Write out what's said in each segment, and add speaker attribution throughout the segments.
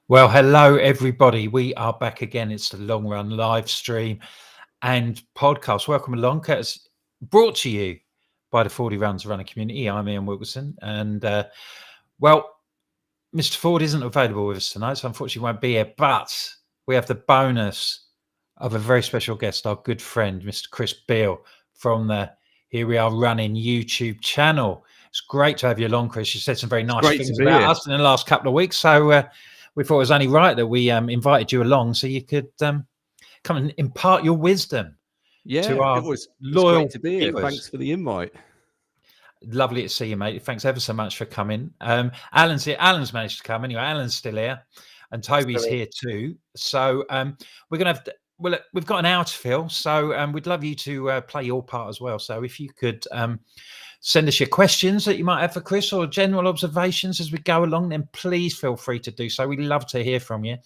Speaker 1: Well, hello, everybody. We are back again. It's the Long Run live stream and podcast. Welcome along. It's brought to you by the FORDY Runs Running Community. I'm Ian Wilkerson. And, well, Mr. Ford isn't available with us tonight, so unfortunately won't be here. But we have the bonus of a very special guest, our good friend, Mr. Chris Beale from the Here We Are Running YouTube channel. It's great to have you along, Chris. You said some very nice things about us in the last couple of weeks. So, we thought it was only right that we invited you along so you could come and impart your wisdom to our loyal
Speaker 2: great to be here.
Speaker 1: viewers.
Speaker 2: Thanks for the invite.
Speaker 1: Lovely to see you, mate. Thanks ever so much for coming. Alan's here. Alan's managed to come anyway. Alan's still here, and Toby's here too. So we're gonna have. We've got an hour to fill, so we'd love you to play your part as well. So if you could send us your questions that you might have for Chris or general observations as we go along, then please feel free to do so. We'd love to hear from you.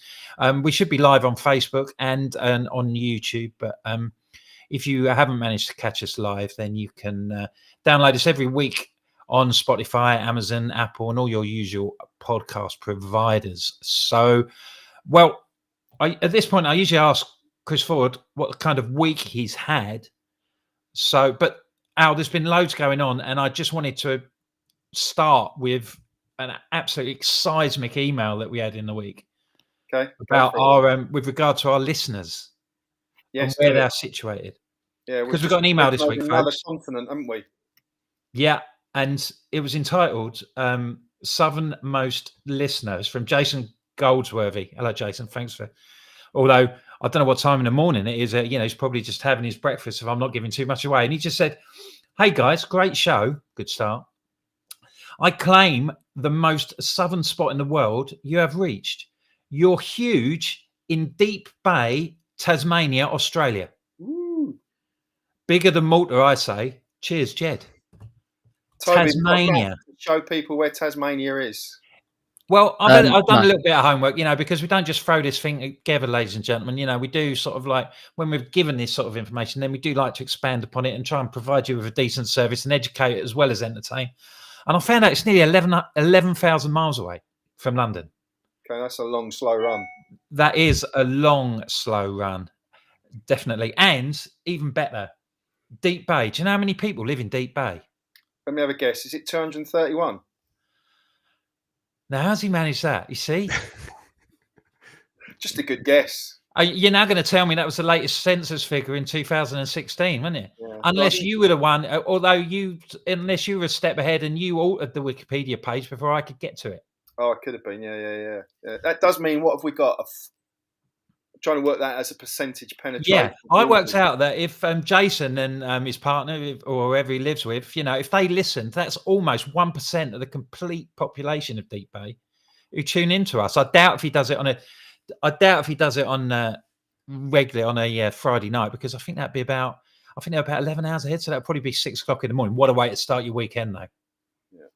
Speaker 1: We should be live on Facebook and on YouTube, but if you haven't managed to catch us live, then you can download us every week on Spotify, Amazon, Apple, and all your usual podcast providers. So, well, at this point, I usually ask Chris Ford what kind of week he's had. So, but Al, there's been loads going on, and I just wanted to start with an absolutely seismic email that we had in the week.
Speaker 3: Okay.
Speaker 1: About our with regard to our listeners.
Speaker 3: Yes,
Speaker 1: and where they're situated.
Speaker 3: Yeah,
Speaker 1: because we've got an email this week,
Speaker 3: another
Speaker 1: folks.
Speaker 3: continent, haven't we?
Speaker 1: Yeah, and it was entitled "Southernmost Listeners" from Jason Goldsworthy. Hello, Jason. Thanks for. Although I don't know what time in the morning it is. He's probably just having his breakfast. If I'm not giving too much away, and he just said, "Hey guys, great show. Good start. I claim the most southern spot in the world you have reached. You're huge in Deep Bay, Tasmania, Australia.
Speaker 3: Ooh.
Speaker 1: Bigger than Malta, I say. Cheers, Jed."
Speaker 3: Toby,
Speaker 1: Tasmania.
Speaker 3: Show people where Tasmania is.
Speaker 1: Well, I've done a little bit of homework, because we don't just throw this thing together, ladies and gentlemen. We do sort of like when we've given this sort of information, then we do like to expand upon it and try and provide you with a decent service and educate as well as entertain. And I found out it's nearly 11,000 miles away from London.
Speaker 3: Okay, that's a long, slow run.
Speaker 1: That is a long, slow run, definitely. And even better, Deep Bay. Do you know how many people live in Deep Bay?
Speaker 3: Let me have a guess. Is it 231?
Speaker 1: Now, how's he managed that? You see?
Speaker 3: Just a good guess.
Speaker 1: You're now going to tell me that was the latest census figure in 2016, wasn't it?
Speaker 3: Yeah.
Speaker 1: Unless you were the one, unless you were a step ahead and you altered the Wikipedia page before I could get to it.
Speaker 3: Oh, it could have been. Yeah. That does mean, what have we got? I'm trying to work that as a percentage penetration.
Speaker 1: Yeah, I worked out that if Jason and his partner or whoever he lives with, if they listened, that's almost 1% of the complete population of Deep Bay who tune into us. I doubt if he does it on regularly on a Friday night, because I think they're about 11 hours ahead. So that'll probably be 6 o'clock in the morning. What a way to start your weekend, though.
Speaker 3: Yeah.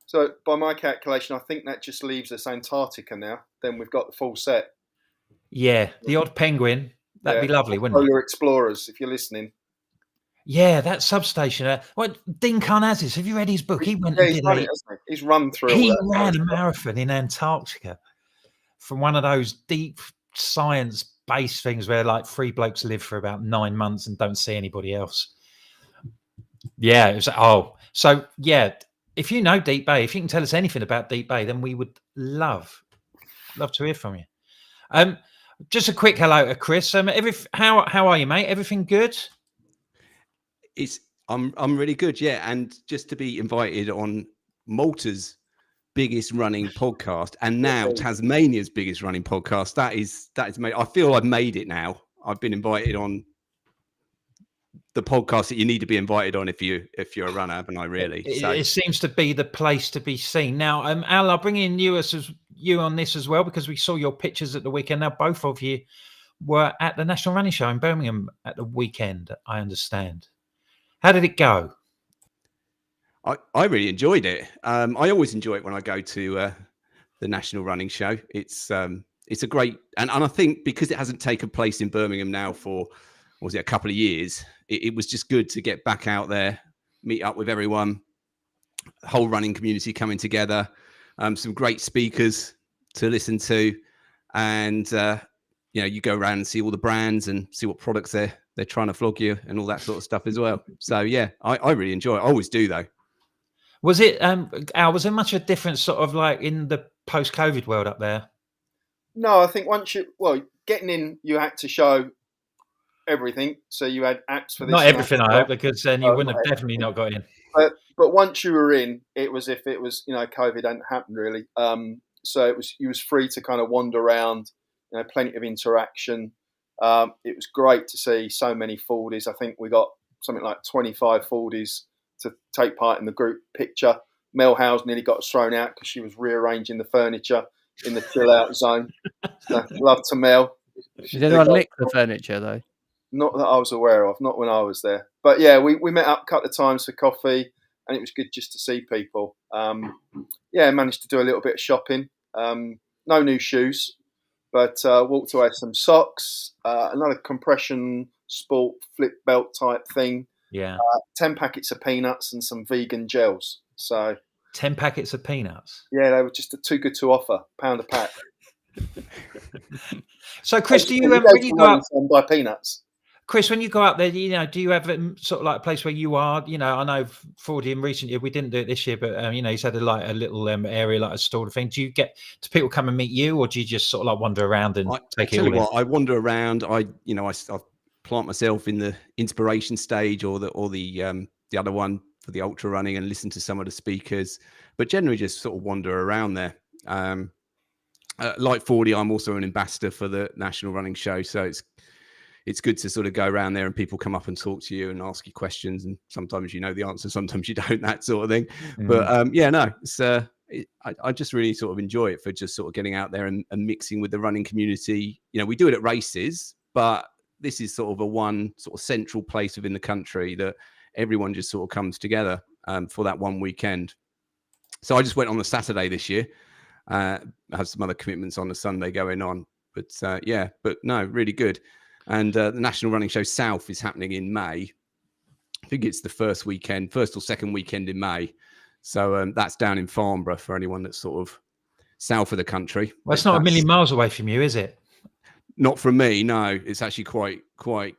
Speaker 3: So by my calculation, I think that just leaves us Antarctica now. Then we've got the full set.
Speaker 1: Yeah, the odd penguin. That'd be lovely, wouldn't it?
Speaker 3: Polar Explorers, if you're listening.
Speaker 1: Yeah, that substation. Dean Karnazes, have you read his book? He went and did it.
Speaker 3: He's run through.
Speaker 1: He ran a marathon in Antarctica from one of those deep science-based things where like 3 blokes live for about 9 months and don't see anybody else. Yeah, it was. So yeah, if you know Deep Bay, if you can tell us anything about Deep Bay, then we would love to hear from you. Just a quick hello to Chris. How are you, mate? Everything good?
Speaker 2: I'm really good, yeah. And just to be invited on Malta's biggest running podcast, and now Tasmania's biggest running podcast. That is made. I feel I've made it now. I've been invited on the podcast that you need to be invited on if you're a runner, haven't I? Really,
Speaker 1: it seems to be the place to be seen. Now, Al, I'll bring in you on this as well, because we saw your pictures at the weekend. Now, both of you were at the National Running Show in Birmingham at the weekend, I understand. How did it go?
Speaker 2: I really enjoyed it. I always enjoy it when I go to the National Running Show. It's a great, and I think because it hasn't taken place in Birmingham now for, a couple of years, it was just good to get back out there, meet up with everyone, the whole running community coming together, some great speakers, to listen to, and you go around and see all the brands and see what products they're trying to flog you and all that sort of stuff as well. So yeah, I really enjoy it. I always do though.
Speaker 1: Was it Al, was there much of a difference sort of like in the post-COVID world up there?
Speaker 3: No, I think getting in, you had to show everything. So you had apps for this.
Speaker 1: Not everything, I hope, because then you wouldn't have definitely not got in.
Speaker 3: But once you were in, it was if it was, COVID hadn't happened really. So you was free to kind of wander around, plenty of interaction. It was great to see so many Fordies. I think we got something like 25 Fordies to take part in the group picture. Mel Howes nearly got thrown out because she was rearranging the furniture in the chill out zone. So, love to Mel.
Speaker 4: Did anyone lick the furniture though?
Speaker 3: Not that I was aware of, not when I was there. But yeah, we met up a couple of times for coffee, and it was good just to see people. Managed to do a little bit of shopping. No new shoes, but walked away with some socks, another compression sport flip belt type thing.
Speaker 1: Yeah.
Speaker 3: 10 packets of peanuts and some vegan gels. So
Speaker 1: 10 packets of peanuts?
Speaker 3: Yeah, they were just too good to offer. £1 a pack.
Speaker 1: So Chris, do you when you go up
Speaker 3: buy peanuts?
Speaker 1: Chris, when you go out there, do you have sort of like a place where you are? I know FORDY in recent year, we didn't do it this year, but he's had a little area, like a store thing. Do people come and meet you, or do you just sort of like wander around and take it all in?
Speaker 2: I wander around. I plant myself in the inspiration stage or the other one for the ultra running and listen to some of the speakers, but generally just sort of wander around there. Like FORDY, I'm also an ambassador for the National Running Show, so it's good to sort of go around there and people come up and talk to you and ask you questions, and sometimes you know the answer, sometimes you don't, that sort of thing. But it's I just really sort of enjoy it for just sort of getting out there and mixing with the running community. We do it at races, but this is sort of one sort of central place within the country that everyone just sort of comes together for that one weekend. So I just went on the Saturday this year. I have some other commitments on the Sunday going on, but no, really good. And the National Running Show South is happening in May. I think it's the first or second weekend in May. So that's down in Farnborough for anyone that's sort of south of the country.
Speaker 1: Well, it's not a million miles away from you, is it?
Speaker 2: Not from me, no. It's actually quite not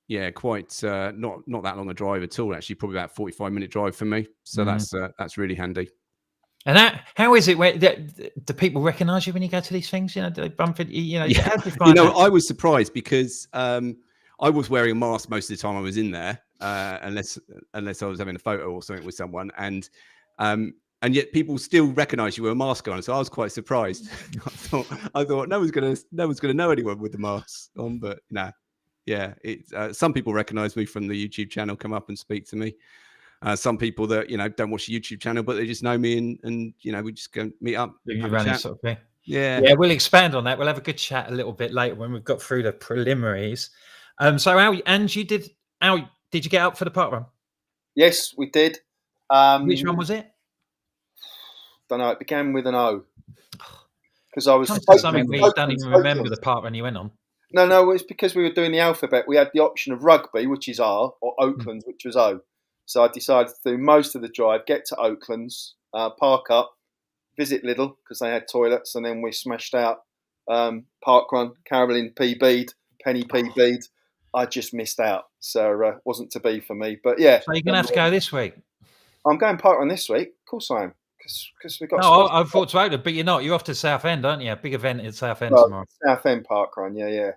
Speaker 2: that long a drive at all. Actually, probably about 45-minute drive for me. So that's really handy.
Speaker 1: And how is it? Do people recognise you when you go to these things? Do they bump into you?
Speaker 2: I was surprised because I was wearing a mask most of the time I was in there, unless I was having a photo or something with someone, and yet people still recognise you with a mask on. So I was quite surprised. I thought no one's gonna know anyone with the mask on, but no, some people recognise me from the YouTube channel, come up and speak to me. Some people that don't watch the YouTube channel, but they just know me, and we just go meet up.
Speaker 1: Sort of thing.
Speaker 2: Yeah.
Speaker 1: We'll expand on that. We'll have a good chat a little bit later when we've got through the preliminaries. So Al, did you get up for the park run?
Speaker 3: Yes, we did.
Speaker 1: Which one was it?
Speaker 3: Don't know. It began with an O. Because I was
Speaker 1: something where you don't even remember the park run you went on.
Speaker 3: No, it's because we were doing the alphabet. We had the option of Rugby, which is R, or Oaklands, which was O. So I decided to do most of the drive, get to Oaklands, park up, visit Lidl because they had toilets, and then we smashed out Park Run. Carolyn PB'd, Penny PB'd. I just missed out, so wasn't to be for me. But yeah,
Speaker 1: so you're gonna have to go this week.
Speaker 3: I'm going Park Run this week. Of course I am, because we got.
Speaker 1: No, I thought to Oakland, but you're not. You're off to Southend, aren't you? Big event at Southend tomorrow.
Speaker 3: Southend Park Run, yeah.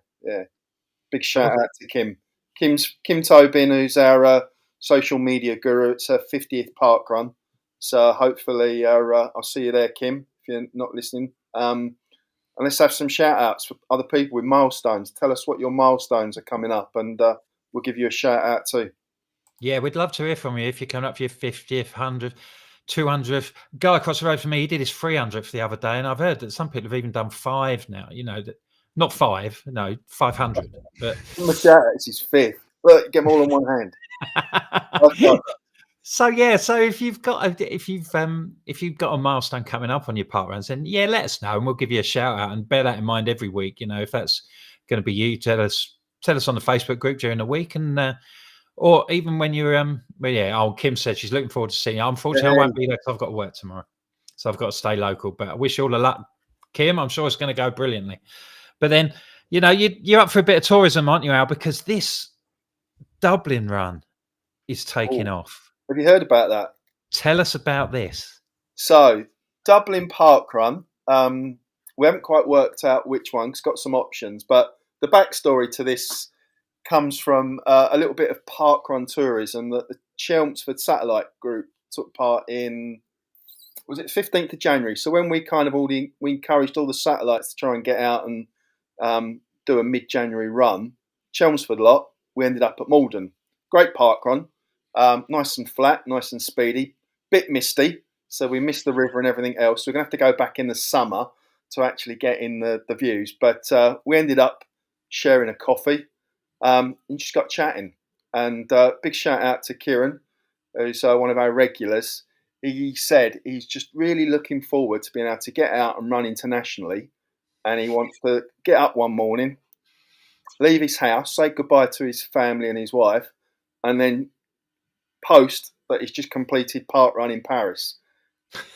Speaker 3: Big shout out to Kim Tobin, who's our social media guru. It's her 50th park run, so hopefully I'll see you there, Kim, if you're not listening. And let's have some shout outs for other people with milestones. Tell us what your milestones are coming up, and we'll give you a shout out too.
Speaker 1: Yeah, we'd love to hear from you if you're coming up for your 50th, 100th, 200th. Guy across the road from me, he did his 300th the other day, and I've heard that some people have even done 5 now. Not 5, no, 500. But
Speaker 3: shout out, it's his 5th. Look, get them all in one hand.
Speaker 1: So if you've got a milestone coming up on your park runs, then let us know and we'll give you a shout out, and bear that in mind every week. If that's going to be you, tell us on the Facebook group during the week, and or even when you're Kim said she's looking forward to seeing you. Unfortunately, I won't be there because I've got to work tomorrow, so I've got to stay local. But I wish you all the luck Kim. I'm sure it's going to go brilliantly. But then, you know, you're up for a bit of tourism, aren't you, Al? Because this Dublin run is taking off.
Speaker 3: Have you heard about that?
Speaker 1: Tell us about this.
Speaker 3: So, Dublin Park Run. We haven't quite worked out which one. It's got some options, but the backstory to this comes from a little bit of park run tourism that the Chelmsford Satellite Group took part in. Was it 15th of January? So when we encouraged all the satellites to try and get out and do a mid-January run, Chelmsford lot, we ended up at Malden. Great park run, nice and flat, nice and speedy, bit misty, so we missed the river and everything else. So we're going to have to go back in the summer to actually get in the views. But we ended up sharing a coffee and just got chatting. And big shout out to Kieran, who's one of our regulars. He said he's just really looking forward to being able to get out and run internationally. And he wants to get up one morning, leave his house, say goodbye to his family and his wife, and then post that he's just completed park run in Paris.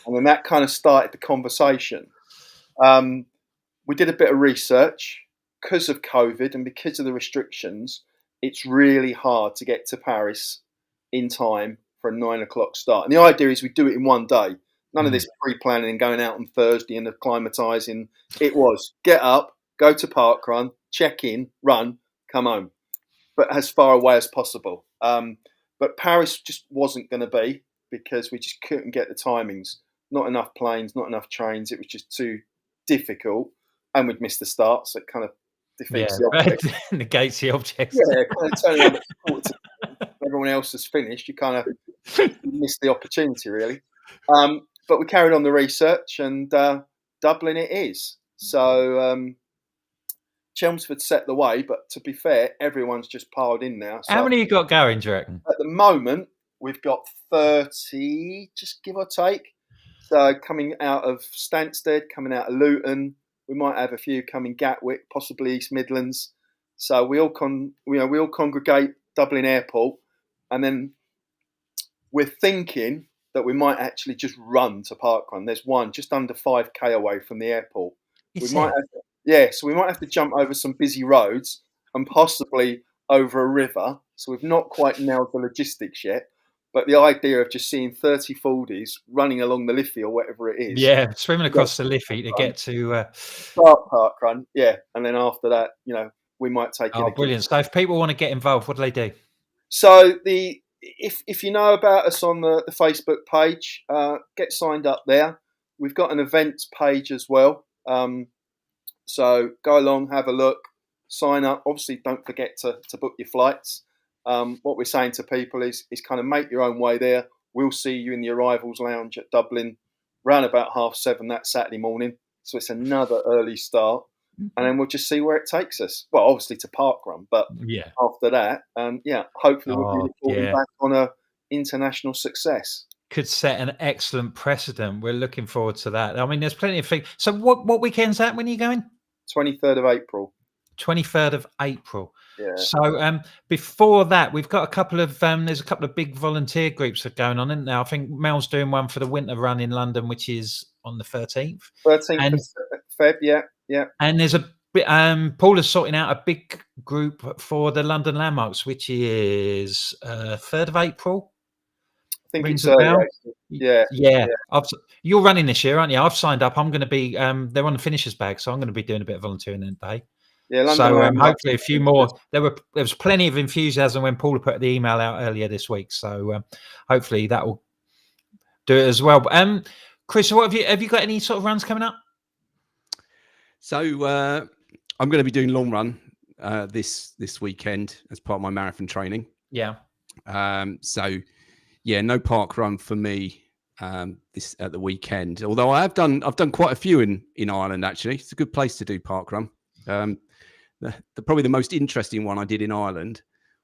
Speaker 3: And then that kind of started the conversation. We did a bit of research. Because of COVID and because of the restrictions, it's really hard to get to Paris in time for a 9 o'clock start. And the idea is we do it in one day. None of this pre-planning and going out on Thursday and acclimatising. It was get up, go to park run, check in, run, come home, but as far away as possible. But Paris just wasn't going to be because we just couldn't get the timings. Not enough planes, not enough trains. It was just too difficult, and we'd missed the start, so it kind of defeats the object.
Speaker 1: Negates the object.
Speaker 3: Yeah, kind of turning on everyone else has finished. You kind of miss the opportunity, really. But we carried on the research, and Dublin it is. So Chelmsford set the way, but to be fair, everyone's just piled in now. So
Speaker 1: how many you got going, do you reckon?
Speaker 3: at the moment, we've got 30, just give or take. So coming out of Stansted, coming out of Luton, we might have a few coming Gatwick, possibly East Midlands. So we all congregate Dublin Airport, and then we're thinking that we might actually just run to park run. There's one just under 5k away from the airport. So we might have to jump over some busy roads and possibly over a river. So we've not quite nailed the logistics yet. But the idea of just seeing 30 FORDYs running along the Liffey or whatever it is.
Speaker 1: Yeah, swimming across the Liffey to get to
Speaker 3: park run. Yeah. And then after that, we might take it.
Speaker 1: Oh, brilliant. So if people want to get involved, what do they do?
Speaker 3: So if you know about us on the Facebook page, get signed up there. We've got an events page as well. So go along, have a look, sign up. Obviously, don't forget to book your flights. What we're saying to people is kind of make your own way there. We'll see you in the arrivals lounge at Dublin around about 7:30 that Saturday morning. So it's another early start. And then we'll just see where it takes us. Well, obviously to park run, but after that, hopefully we'll be reporting back on a international success.
Speaker 1: Could set an excellent precedent. We're looking forward to that. I mean, there's plenty of things. So what weekend's that? When are you going?
Speaker 3: 23rd of April.
Speaker 1: 23rd of April.
Speaker 3: Yeah.
Speaker 1: So before that, we've got a couple of there's a couple of big volunteer groups that are going on, isn't there? I think Mel's doing one for the winter run in London, which is on the 13th.
Speaker 3: 13th of Feb, yeah.
Speaker 1: And there's Paul is sorting out a big group for the London Landmarks, which is 3rd of April.
Speaker 3: I think
Speaker 1: Rings
Speaker 3: it's
Speaker 1: a bell.
Speaker 3: Yeah.
Speaker 1: You're running this year, aren't you? I've signed up. I'm going to be. They're on the finishers bag, so I'm going to be doing a bit of volunteering that day.
Speaker 3: Yeah, London
Speaker 1: so hopefully a few more. There was plenty of enthusiasm when Paula put the email out earlier this week. So hopefully that will do it as well. Chris, what have you got any sort of runs coming up?
Speaker 2: So I'm going to be doing long run this weekend as part of my marathon training.
Speaker 1: Yeah.
Speaker 2: No park run for me this at the weekend. Although I've done quite a few in Ireland actually. It's a good place to do park run. Probably the most interesting one I did in Ireland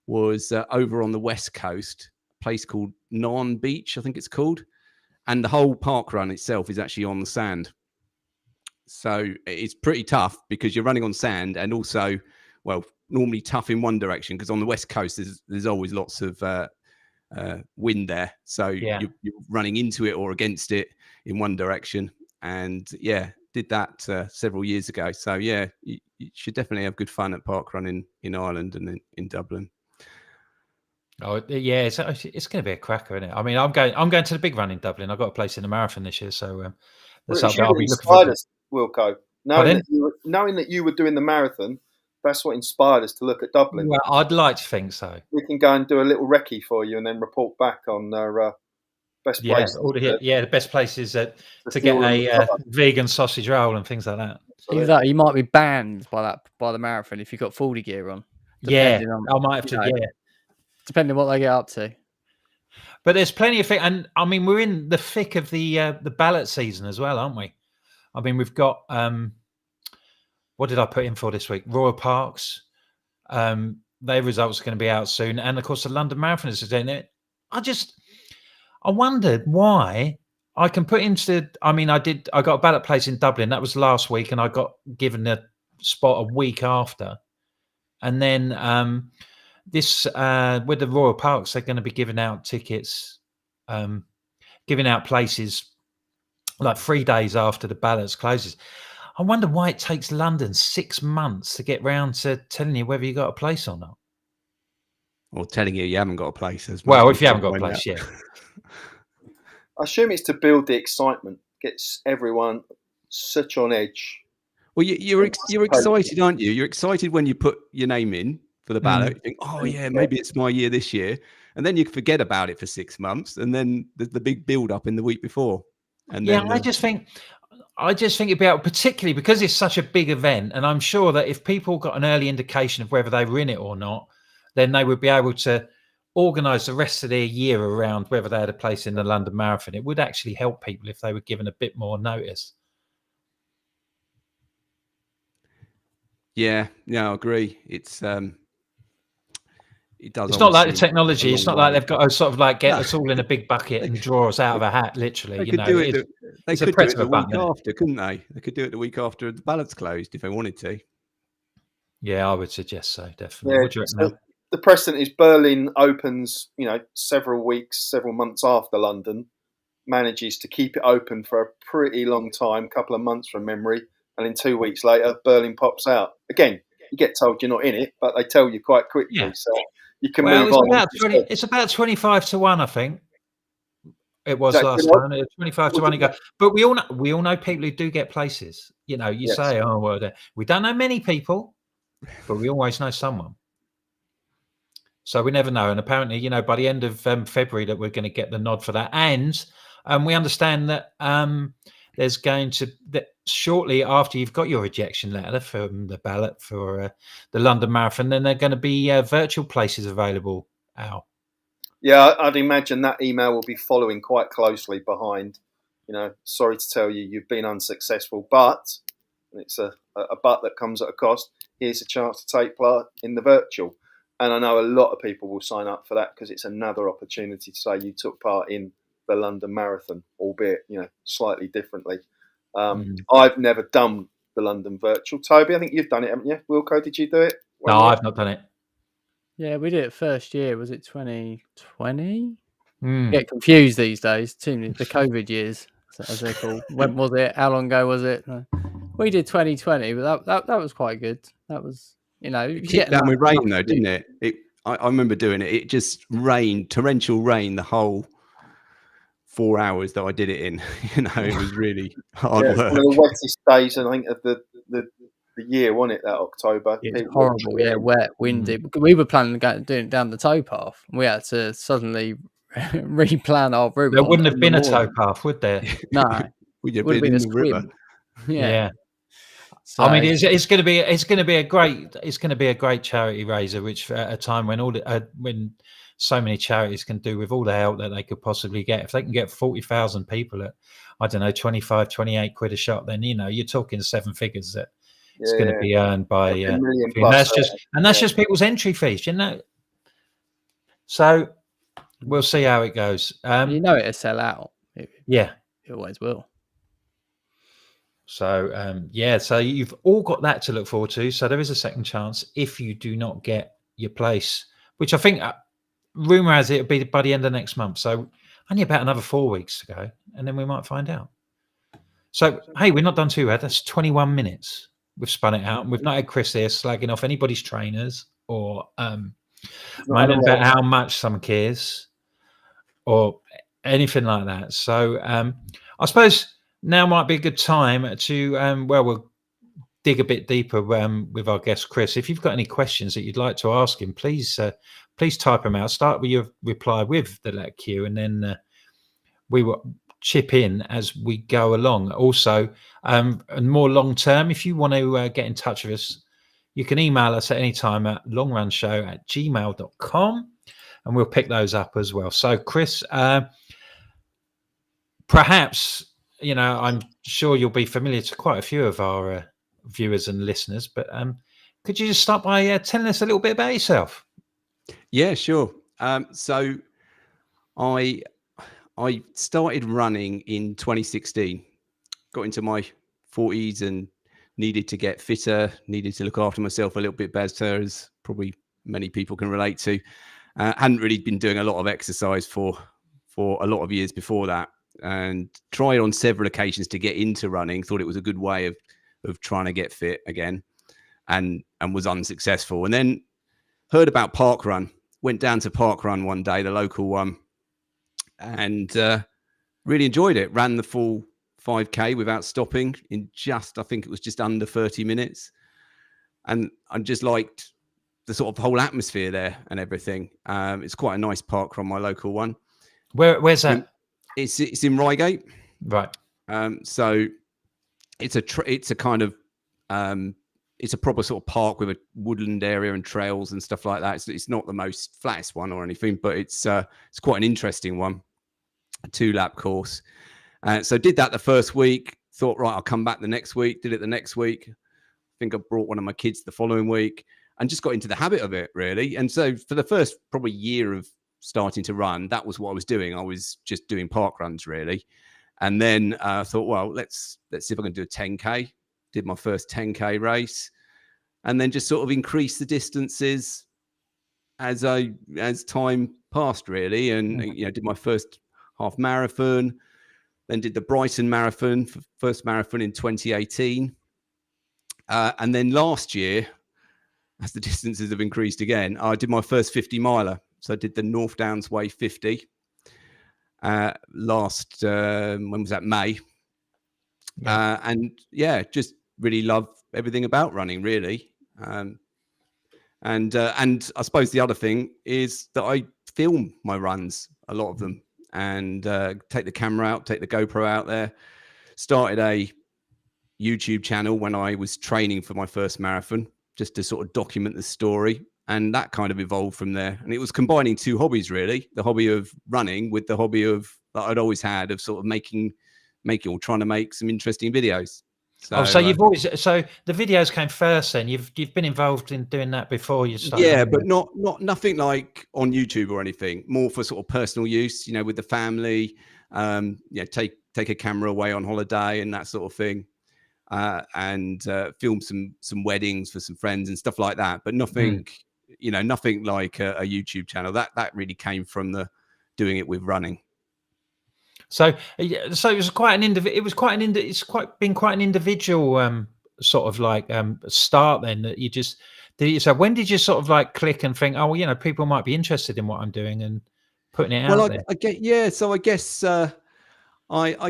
Speaker 2: was over on the west coast, a place called Nairn Beach, I think it's called, and the whole park run itself is actually on the sand. So it's pretty tough because you're running on sand, and also, well, normally tough in one direction because on the west coast there's always lots of wind there. So you're running into it or against it in one direction, and did that several years ago. So yeah, you should definitely have good fun at park run in Ireland and in Dublin.
Speaker 1: Oh yeah, it's going to be a cracker, isn't it? I mean, I'm going to the big run in Dublin. I've got a place in the marathon this year, so
Speaker 3: Well,
Speaker 1: I'll be looking
Speaker 3: inspired
Speaker 1: for
Speaker 3: us, Wilco.
Speaker 1: Pardon?
Speaker 3: Knowing that you were doing the marathon, that's what inspired us to look at Dublin.
Speaker 1: Well, I'd like to think so.
Speaker 3: We can go and do a little recce for you, and then report back on their best places.
Speaker 1: The best places to get a vegan sausage roll and things like that.
Speaker 4: Either that, you might be banned by the marathon if you've got FORDY gear on.
Speaker 1: Yeah, I might have to. Yeah,
Speaker 4: depending on what they get up to.
Speaker 1: But there's plenty of things, and I mean, we're in the thick of the ballot season as well, aren't we? I mean, we've got what did I put in for this week? Royal Parks. Their results are going to be out soon, and of course, the London Marathon is doing it. I wondered why I can put into. I mean, I got a ballot place in Dublin. That was last week, and I got given a spot a week after, and then this with the Royal Parks, they're going to be giving out tickets, giving out places like 3 days after the ballots closes. I wonder why it takes London 6 months to get round to telling you whether you got a place or not.
Speaker 2: Or telling you haven't got a place.
Speaker 1: Well, if you haven't got a place, yeah.
Speaker 3: I assume it's to build the excitement, gets everyone such on edge.
Speaker 2: Well, you're excited, aren't you? You're excited when you put your name in for the ballot. You think, oh yeah, maybe it's my year this year, and then you forget about it for 6 months, and then there's the big build up in the week before. And then,
Speaker 1: I just think it'd be out, particularly because it's such a big event, and I'm sure that if people got an early indication of whether they were in it or not, then they would be able to organise the rest of their year around whether they had a place in the London Marathon. It would actually help people if they were given a bit more notice.
Speaker 2: Yeah, I agree. It does.
Speaker 1: It's not like the technology. It's not like they've got to sort of like get us all in a big bucket and draw us out of a hat, literally.
Speaker 2: They could do it the week after, couldn't they? They could do it the week after the ballots closed if they wanted to.
Speaker 1: Yeah, I would suggest so, definitely. What do you reckon?
Speaker 3: The precedent is Berlin opens, several months after London, manages to keep it open for a pretty long time, couple of months from memory, and then 2 weeks later, Berlin pops out. Again, you get told you're not in it, but they tell you quite quickly, so you can move on.
Speaker 1: It's about 25-1, I think. It was last time. 25-1 ago. But we all know people who do get places. You say, oh well, we don't know many people, but we always know someone. So we never know. And apparently, by the end of February, that we're going to get the nod for that. And we understand that there's going to shortly after you've got your rejection letter from the ballot for the London Marathon, then there are going to be virtual places available. Al.
Speaker 3: Yeah, I'd imagine that email will be following quite closely behind. Sorry to tell you, you've been unsuccessful, but it's a but that comes at a cost. Here's a chance to take part in the virtual. And I know a lot of people will sign up for that because it's another opportunity to say you took part in the London Marathon, albeit, slightly differently. I've never done the London virtual. Toby, I think you've done it, haven't you? Wilco, did you do it?
Speaker 1: No, I've not done it.
Speaker 4: Yeah, we did it first year. Was it 2020? Get confused these days. The COVID years, as they're called. When was it? How long ago was it? We did 2020, but that was quite good. That was,
Speaker 2: it kicked down with rain though, didn't it? I remember doing it. It just rained, torrential rain, the whole 4 hours that I did it in. It was really hard work.
Speaker 3: One of the wettest days, I think, of the year, wasn't it? That October.
Speaker 4: It's horrible. Yeah, wet, windy. We were planning on doing it down the towpath. We had to suddenly replan our route.
Speaker 1: There wouldn't have been a towpath, would there?
Speaker 4: No,
Speaker 2: would have been in the river.
Speaker 4: Yeah.
Speaker 1: So, I mean, it's going to be a great charity raiser, which at a time when when so many charities can do with all the help that they could possibly get, if they can get 40,000 people at, I don't know, 25, 28 quid a shot, then you're talking seven figures that it's going to be earned by. That's just people's entry fees, So we'll see how it goes.
Speaker 4: It'll sell out. It always will.
Speaker 1: So so you've all got that to look forward to. So there is a second chance if you do not get your place, which I think rumor has it it'll be by the end of next month. So only about another 4 weeks to go, and then we might find out. So, hey, we're not done too bad. That's 21 minutes. We've spun it out. And we've not had Chris here slagging off anybody's trainers or moaning about how much some cares or anything like that. So I suppose now might be a good time to, we'll dig a bit deeper with our guest, Chris. If you've got any questions that you'd like to ask him, please type them out. Start with your reply with the letter Q, and then we will chip in as we go along. Also, and more long term, if you want to get in touch with us, you can email us at any time at longrunshow@gmail.com, and we'll pick those up as well. So, Chris, perhaps, I'm sure you'll be familiar to quite a few of our viewers and listeners, but could you just start by telling us a little bit about yourself?
Speaker 2: Yeah, sure. So I started running in 2016, got into my 40s and needed to get fitter, needed to look after myself a little bit better, as probably many people can relate to. Hadn't really been doing a lot of exercise for a lot of years before that, and tried on several occasions to get into running, thought it was a good way of trying to get fit again, and was unsuccessful. And then heard about Park Run, went down to Park Run one day, the local one, and really enjoyed it. Ran the full 5K without stopping in I think it was just under 30 minutes. And I just liked the sort of whole atmosphere there and everything. It's quite a nice park run, my local one.
Speaker 1: Where's that?
Speaker 2: It's in Reigate.
Speaker 1: Right.
Speaker 2: So it's a kind of it's a proper sort of park with a woodland area and trails and stuff like that. It's not the most flattest one or anything, but it's quite an interesting one. A 2-lap course. So did that the first week. Thought, right, I'll come back the next week. Did it the next week. I think I brought one of my kids the following week, and just got into the habit of it, really. And so for the first probably year of starting to run, that was what I was doing. I was just doing park runs, really. And then I thought, well, let's see if I can do a 10K. Did my first 10K race, and then just sort of increased the distances as time passed, really. And did my first half marathon, then did the Brighton Marathon, first marathon in 2018. And then last year, as the distances have increased again, I did my first 50 miler. So I did the North Downs Way 50 last, when was that? May. Yeah. And yeah, just really love everything about running, really. And I suppose the other thing is that I film my runs, a lot of them, and take the camera out, take the GoPro out there. Started a YouTube channel when I was training for my first marathon, just to sort of document the story. And that kind of evolved from there. And it was combining two hobbies, really. The hobby of running with the hobby that I'd always had of sort of making or trying to make some interesting videos.
Speaker 1: So you've always, so the videos came first then. You've been involved in doing that before you started?
Speaker 2: Yeah, but nothing like on YouTube or anything. More for sort of personal use, with the family. Take a camera away on holiday and that sort of thing. And film some weddings for some friends and stuff like that. But nothing, nothing like a YouTube channel. That really came from doing it with running. So
Speaker 1: it was quite an been quite an individual sort of like start then that you just did. So when did you sort of like click and think, oh, well, people might be interested in what I'm doing and putting it out there?
Speaker 2: So I guess I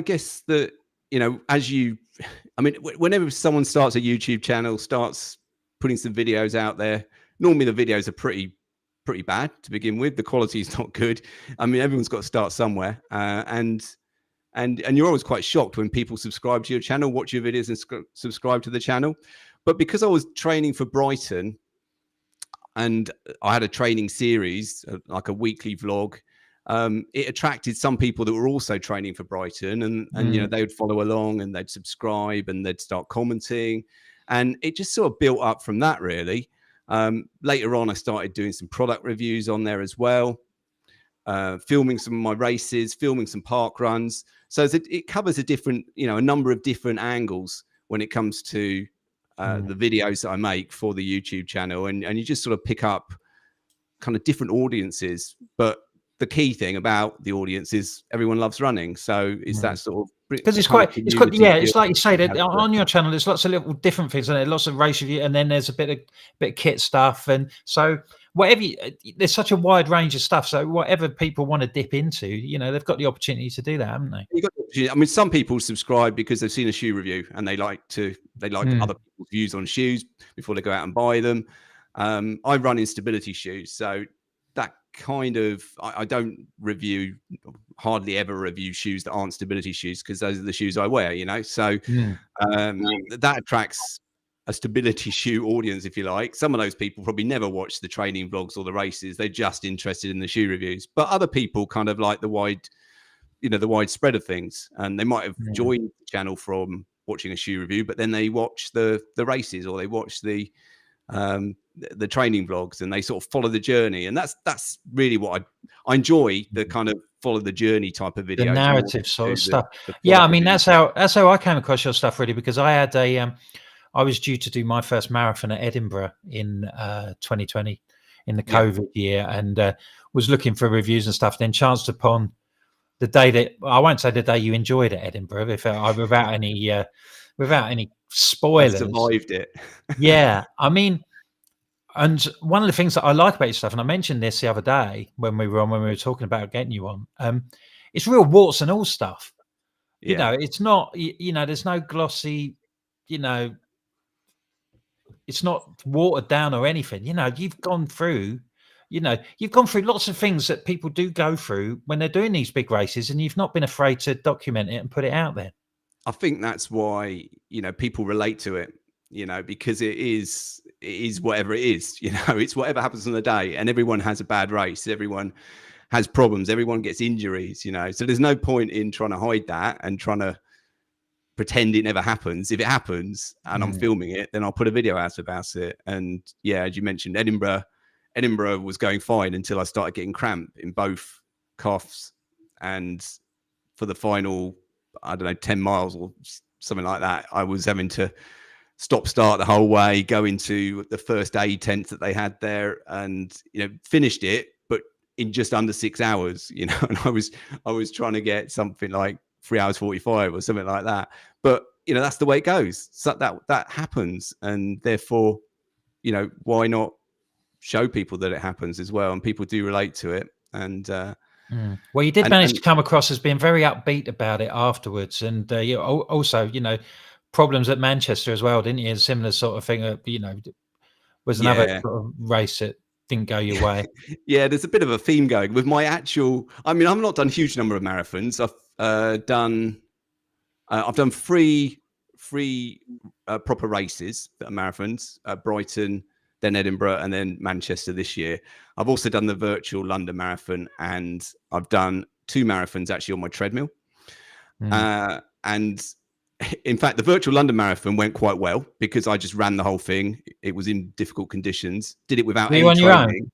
Speaker 2: guess that whenever someone starts a YouTube channel, starts putting some videos out there, normally the videos are pretty bad to begin with. The quality is not good. Everyone's got to start somewhere, and you're always quite shocked when people subscribe to your channel, watch your videos, and subscribe to the channel. But because I was training for Brighton, and I had a training series, like a weekly vlog, it attracted some people that were also training for Brighton, and they would follow along and they'd subscribe and they'd start commenting, and it just sort of built up from that, really. Later on, I started doing some product reviews on there as well, filming some of my races, filming some park runs. So it covers a number of different angles when it comes to the videos that I make for the YouTube channel. And you just sort of pick up kind of different audiences, but the key thing about the audience is everyone loves running. So it's that sort of,
Speaker 1: because it's quite yeah, it's like you say that on your channel there's lots of little different things, and lots of race review, and then there's a bit of kit stuff, and so whatever there's such a wide range of stuff, so whatever people want to dip into, you know, they've got the opportunity to do that, haven't they?
Speaker 2: I mean, some people subscribe because they've seen a shoe review and they like other people's views on shoes before they go out and buy them. I run in stability shoes, so that kind of, I don't hardly ever review shoes that aren't stability shoes, because those are the shoes I wear, you know. So that attracts a stability shoe audience, if you like. Some of those people probably never watch the training vlogs or the races. They're just interested in the shoe reviews. But other people kind of like the wide spread of things, and they might have joined the channel from watching a shoe review, but then they watch the races, or they watch the training vlogs, and they sort of follow the journey. And that's really what I enjoy, the kind of follow the journey type of video,
Speaker 1: the narrative sort of stuff. Yeah, I mean, that's how I came across your stuff, really, because I had I was due to do my first marathon at Edinburgh in 2020 in the COVID year, and was looking for reviews and stuff, then chanced upon the day that, I won't say the day you enjoyed at Edinburgh, without any spoilers.
Speaker 2: I survived it.
Speaker 1: Yeah, I mean, and one of the things that I like about your stuff, and I mentioned this the other day when we were talking about getting you on, it's real warts and all stuff. You know, it's not, you know, there's no glossy, you know, it's not watered down or anything. You know, you've gone through lots of things that people do go through when they're doing these big races, and you've not been afraid to document it and put it out there.
Speaker 2: I think that's why, you know, people relate to it, you know, because it is whatever it is, you know, it's whatever happens on the day, and everyone has a bad race. Everyone has problems. Everyone gets injuries, you know, so there's no point in trying to hide that and trying to pretend it never happens. If it happens and I'm filming it, then I'll put a video out about it. And yeah, as you mentioned, Edinburgh was going fine until I started getting cramp in both calves, and for the final, I don't know, 10 miles or something like that, I was having to stop start the whole way, go into the first aid tent that they had there, and, you know, finished it, but in just under 6 hours, you know, and I was trying to get something like 3 hours 45 or something like that. But, you know, that's the way it goes. So that happens. And therefore, you know, why not show people that it happens as well? And people do relate to it. And
Speaker 1: well, you did manage to come across as being very upbeat about it afterwards, and you also, you know, problems at Manchester as well, didn't you? A similar sort of thing. You know, was another sort of race that didn't go your way.
Speaker 2: Yeah, there's a bit of a theme going with my actual. I mean, I've not done a huge number of marathons. I've done three proper races that are marathons: Brighton, then Edinburgh, and then Manchester this year. I've also done the virtual London Marathon, and I've done 2 marathons actually on my treadmill. And in fact, the virtual London Marathon went quite well because I just ran the whole thing. It was in difficult conditions. Did it without any training.
Speaker 1: Your own?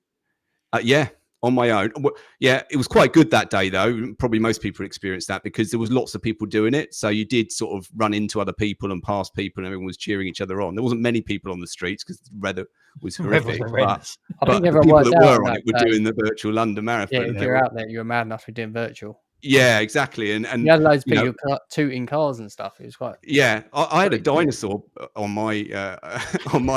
Speaker 2: Yeah, on my own. Yeah, it was quite good that day, though. Probably most people experienced that because there was lots of people doing it. So you did sort of run into other people and pass people, and everyone was cheering each other on. There wasn't many people on the streets because the weather was horrific. But
Speaker 4: I think
Speaker 2: the people that were on it were doing the virtual London Marathon.
Speaker 4: Yeah, if you're out there, you were mad enough for doing virtual.
Speaker 2: Yeah, exactly. And
Speaker 4: you had loads of people tooting cars and stuff. It was quite.
Speaker 2: Yeah, I had a dinosaur on my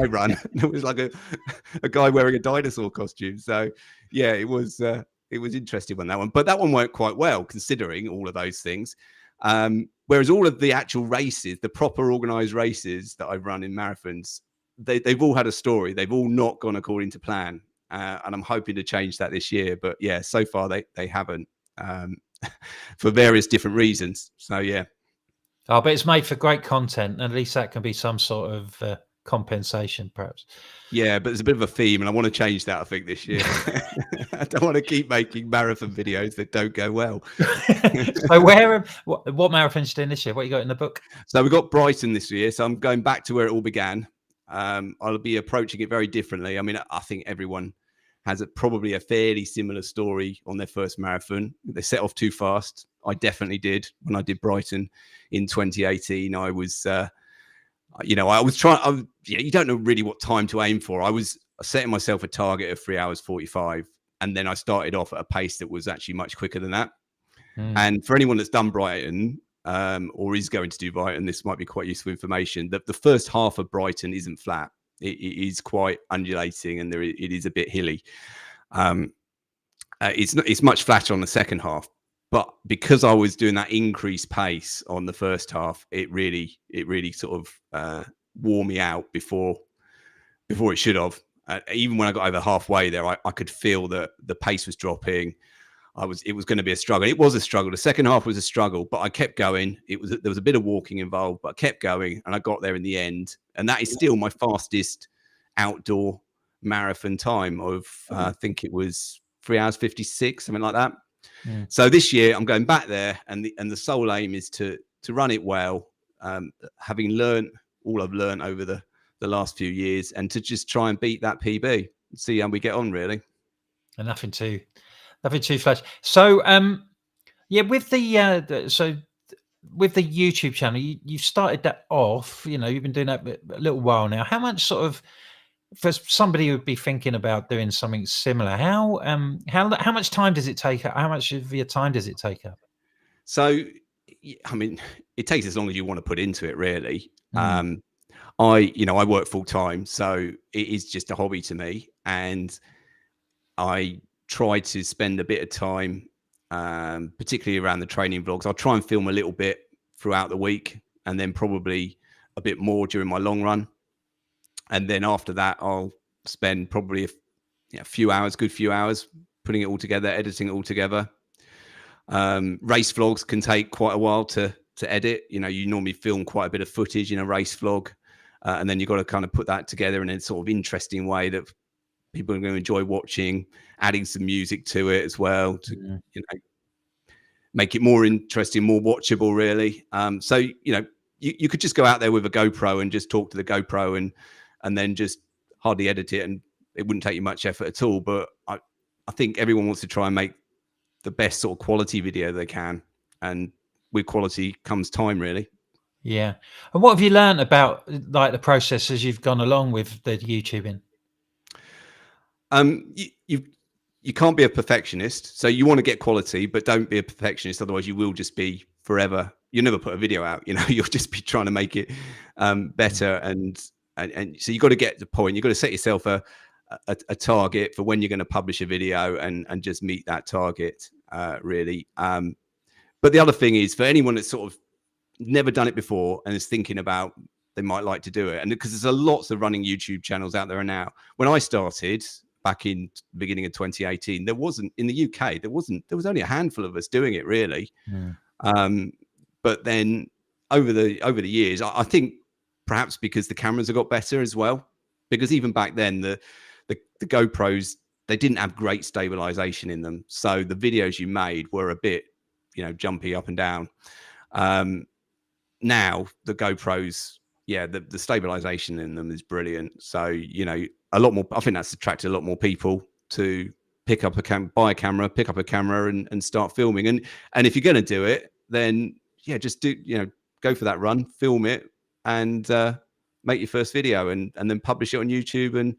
Speaker 2: run. There was like a guy wearing a dinosaur costume. So yeah, it was interesting on that one. But that one went quite well considering all of those things. Whereas all of the actual races, the proper organised races that I've run in marathons, they've all had a story. They've all not gone according to plan. And I'm hoping to change that this year. But yeah, so far they haven't. For various different reasons. So yeah.
Speaker 1: Oh, but it's made for great content, and at least that can be some sort of compensation, perhaps.
Speaker 2: Yeah, but there's a bit of a theme, and I want to change that, I think, this year. I don't want to keep making marathon videos that don't go well.
Speaker 1: So what marathons you doing this year? What you got in the book?
Speaker 2: So we've got Brighton this year, so I'm going back to where it all began. I'll be approaching it very differently. I mean, I think everyone has probably a fairly similar story on their first marathon. They set off too fast. I definitely did. When I did Brighton in 2018, I was, you don't know really what time to aim for. I was setting myself a target of 3 hours 45. And then I started off at a pace that was actually much quicker than that. And for anyone that's done Brighton or is going to do Brighton, this might be quite useful information. That the first half of Brighton isn't flat. It is quite undulating, and it is a bit hilly. It's much flatter on the second half. But because I was doing that increased pace on the first half, it really sort of wore me out before it should have. Even when I got over halfway there, I could feel that the pace was dropping. It was going to be a struggle. It was a struggle. The second half was a struggle, but I kept going. There was a bit of walking involved, but I kept going, and I got there in the end. And that is still my fastest outdoor marathon time of I think it was 3 hours 56, something like that. So this year I'm going back there, and the sole aim is to run it well, having learned all I've learned over the last few years, and to just try and beat that PB, see how we get on, really.
Speaker 1: And nothing too flash. So with the with the YouTube channel, you've started that off. You've been doing that a little while now. How much sort of, for somebody who would be thinking about doing something similar, how much time does it take? How much of your time does it take up?
Speaker 2: So, I mean, it takes as long as you want to put into it, really. I work full time, so it is just a hobby to me, and I try to spend a bit of time, particularly around the training vlogs. I'll try and film a little bit throughout the week, and then probably a bit more during my long run. And then after that, I'll spend probably a few hours putting it all together, editing it all together. Race vlogs can take quite a while to edit. You normally film quite a bit of footage in a race vlog, and then you've got to kind of put that together in a sort of interesting way that people are going to enjoy watching, adding some music to it as well to make it more interesting, more watchable, really. So you could just go out there with a GoPro and just talk to the GoPro and then just hardly edit it, and it wouldn't take you much effort at all. But I think everyone wants to try and make the best sort of quality video they can, and with quality comes time, really.
Speaker 1: Yeah. And what have you learned about like the process as you've gone along with the YouTubing?
Speaker 2: You can't be a perfectionist, so you want to get quality, but don't be a perfectionist. Otherwise, you will just be forever. You never put a video out. You'll just be trying to make it better, and so you got to get to the point. You got to set yourself a target for when you're going to publish a video, and just meet that target, really. But the other thing is, for anyone that's sort of never done it before and is thinking about they might like to do it, and because there's lots of running YouTube channels out there now. When I started back in the beginning of 2018, there wasn't, in the UK, there was only a handful of us doing it, really. But then over the years, I think perhaps because the cameras have got better as well, because even back then the GoPros, they didn't have great stabilization in them, so the videos you made were a bit jumpy up and down. Now the GoPros, the stabilization in them is brilliant, so a lot more. I think that's attracted a lot more people to pick up buy a camera, pick up a camera, and start filming. And if you're going to do it, then just go for that run, film it, and make your first video, and then publish it on YouTube and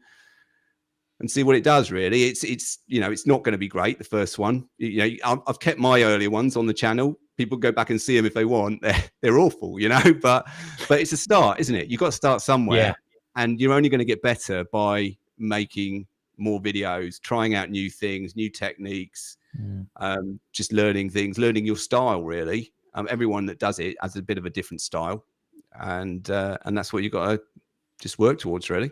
Speaker 2: see what it does. Really, it's not going to be great the first one. I've kept my earlier ones on the channel. People go back and see them if they want. They're awful, but it's a start, isn't it? You've got to start somewhere, and you're only going to get better by making more videos, trying out new things, new techniques, just learning things, learning your style, really. Everyone that does it has a bit of a different style, and that's what you've got to just work towards, really.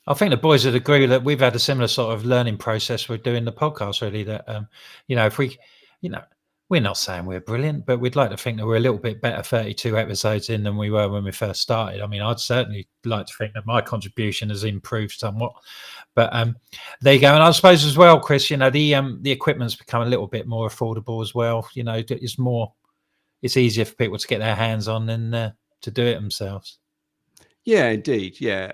Speaker 1: I think the boys would agree that we've had a similar sort of learning process with doing the podcast, really, that if we we're not saying we're brilliant, but we'd like to think that we're a little bit better 32 episodes in than we were when we first started. I mean, I'd certainly like to think that my contribution has improved somewhat, but there you go. And I suppose as well, Chris, the equipment's become a little bit more affordable as well. It's easier for people to get their hands on than to do it themselves.
Speaker 2: Yeah, indeed. Yeah.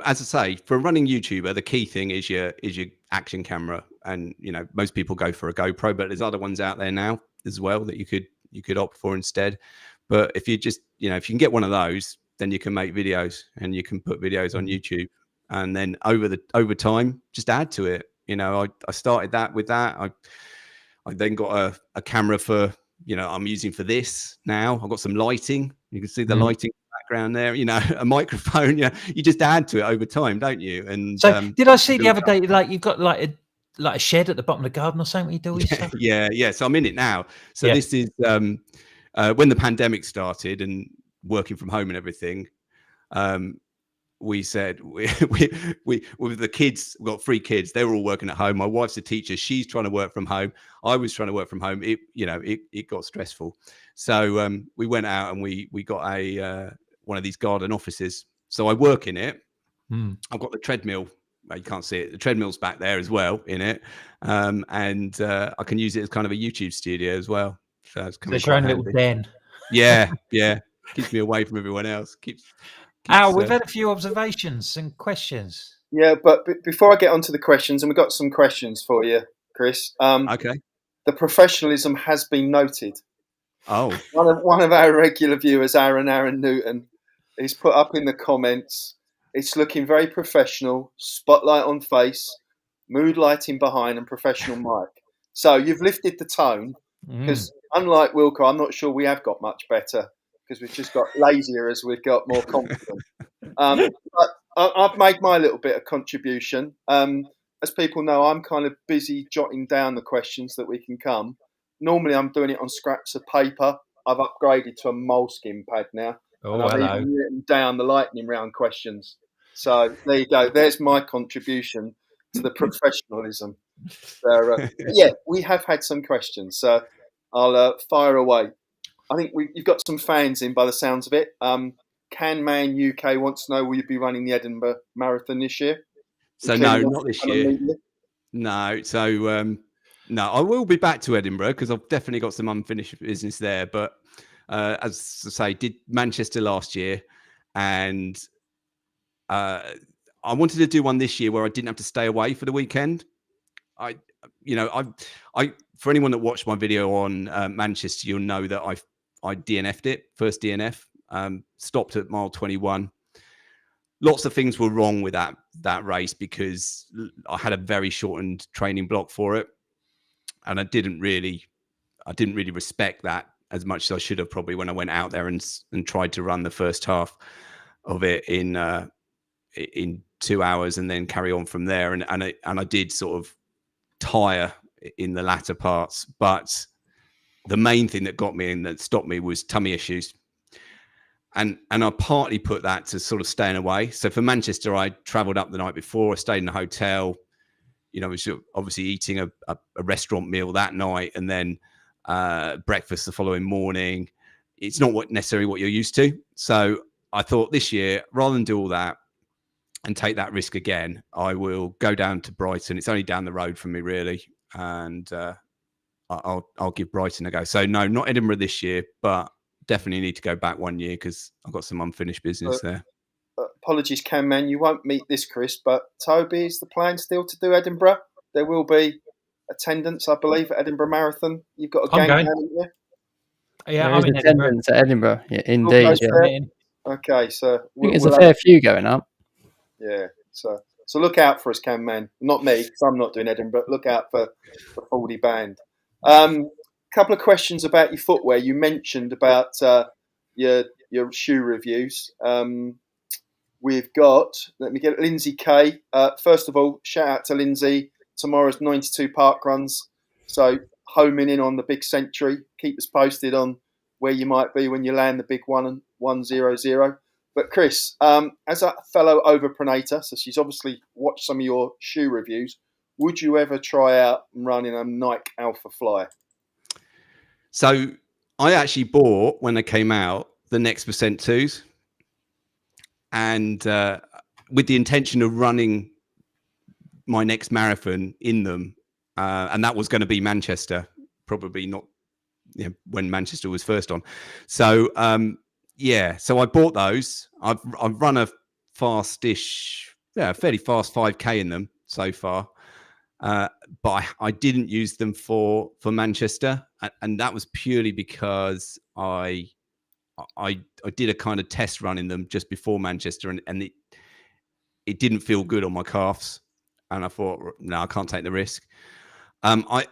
Speaker 2: As I say, for a running YouTuber, the key thing is your action camera. And, most people go for a GoPro, but there's other ones out there now as well that you could opt for instead. But if you just, if you can get one of those, then you can make videos and you can put videos on YouTube, and then over time, just add to it. You know, I started that with that. I then got a camera for, you know, I'm using for this now. I've got some lighting. You can see the lighting background there, you know, a microphone. You just add to it over time, don't you? And
Speaker 1: so did I see the other day, like you've got like a shed at the bottom of the garden or something you do all your stuff?
Speaker 2: Yeah. So I'm in it now. So this is when the pandemic started and working from home and everything. We said we with the kids, we've got 3 kids. They were all working at home. My wife's a teacher. She's trying to work from home. I was trying to work from home. It got stressful. So we went out and we got a one of these garden offices. So I work in it. I've got the treadmill. You can't see it. The treadmill's back there as well in it. And I can use it as kind of a YouTube studio as well. So it's
Speaker 1: your own little den.
Speaker 2: Yeah. Keeps me away from everyone else.
Speaker 1: Al, we've had a few observations and questions.
Speaker 3: Yeah, but before I get onto the questions, and we've got some questions for you, Chris.
Speaker 2: Okay.
Speaker 3: The professionalism has been noted.
Speaker 2: Oh.
Speaker 3: One of our regular viewers, Aaron Newton, he's put up in the comments, it's looking very professional, spotlight on face, mood lighting behind, and professional mic. So you've lifted the tone, because unlike Wilco, I'm not sure we have got much better, because we've just got lazier as we've got more confident. But I've made my little bit of contribution. As people know, I'm kind of busy jotting down the questions that we can come. Normally, I'm doing it on scraps of paper. I've upgraded to a moleskin pad now.
Speaker 1: Oh,
Speaker 3: and I've even written down the lightning round questions. So there you go. There's my contribution to the professionalism. So, yeah, we have had some questions. So I'll fire away. I think you've got some fans in by the sounds of it. Can Man UK wants to know, will you be running the Edinburgh Marathon this year?
Speaker 2: So no, not this year. No. So no, I will be back to Edinburgh because I've definitely got some unfinished business there. But as I say, did Manchester last year, and I wanted to do one this year where I didn't have to stay away for the weekend. I for anyone that watched my video on Manchester, you'll know that I DNF'd it, first DNF, stopped at mile 21. Lots of things were wrong with that race because I had a very shortened training block for it, and I didn't really respect that as much as I should have probably when I went out there and tried to run the first half of it in 2 hours and then carry on from there. And I did sort of tire in the latter parts, but the main thing that got me and that stopped me was tummy issues. And I partly put that to sort of staying away. So for Manchester, I traveled up the night before. I stayed in a hotel, you know, was obviously eating a restaurant meal that night and then breakfast the following morning. It's not necessarily what you're used to. So I thought this year, rather than do all that and take that risk again, I will go down to Brighton. It's only down the road from me, really. And I'll give Brighton a go. So no, not Edinburgh this year, but definitely need to go back 1 year because I've got some unfinished business there.
Speaker 3: Apologies, Cam Man, you won't meet this, Chris, but Toby, is the plan still to do Edinburgh? There will be attendance, I believe, at Edinburgh Marathon. You've got a gang down there?
Speaker 4: Yeah, I'm in attendance at Edinburgh. Yeah, indeed.
Speaker 3: Yeah. Okay, so
Speaker 4: I think there's a fair few going up.
Speaker 3: Yeah, so look out for us, Cam Man. Not me, because I'm not doing Edinburgh. Look out for the FORDY band. Couple of questions about your footwear. You mentioned about your shoe reviews. We've got, let me get Lindsay K. First of all, shout out to Lindsay. Tomorrow's 92 park runs. So homing in on the big century. Keep us posted on where you might be when you land the big 100. But Chris, as a fellow Overpronator, so she's obviously watched some of your shoe reviews, would you ever try out running a Nike Alpha Fly?
Speaker 2: So I actually bought, when they came out, the Next Percent 2s. And with the intention of running my next marathon in them. And that was going to be Manchester, probably not when Manchester was first on. So, so I bought those. I've run a fastish, fairly fast 5K in them so far. But I didn't use them for Manchester. And that was purely because I did a kind of test run in them just before Manchester, and it didn't feel good on my calves. and I thought, no, I can't take the risk. I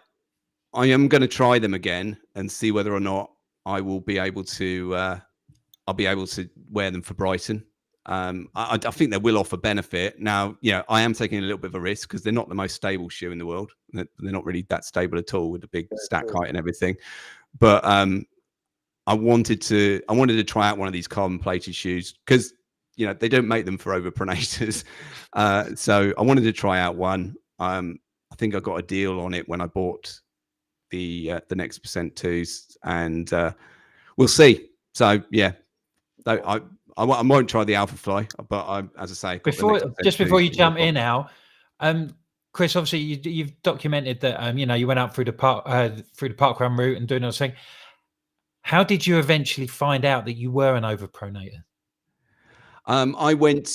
Speaker 2: am going to try them again and see whether or not I will be able to. I'll be able to wear them for Brighton. I think they will offer benefit. Now, I am taking a little bit of a risk because they're not the most stable shoe in the world. They're not really that stable at all with the big stack height and everything. But I wanted to try out one of these carbon plated shoes because they don't make them for overpronators. So I wanted to try out one. I think I got a deal on it when I bought the Next Percent 2s, and we'll see. So yeah. I won't try the Alpha Fly, but as I say,
Speaker 1: before you jump in now, Chris, obviously you've documented that you went out through the park run route and doing all this thing. How did you eventually find out that you were an overpronator? I
Speaker 2: went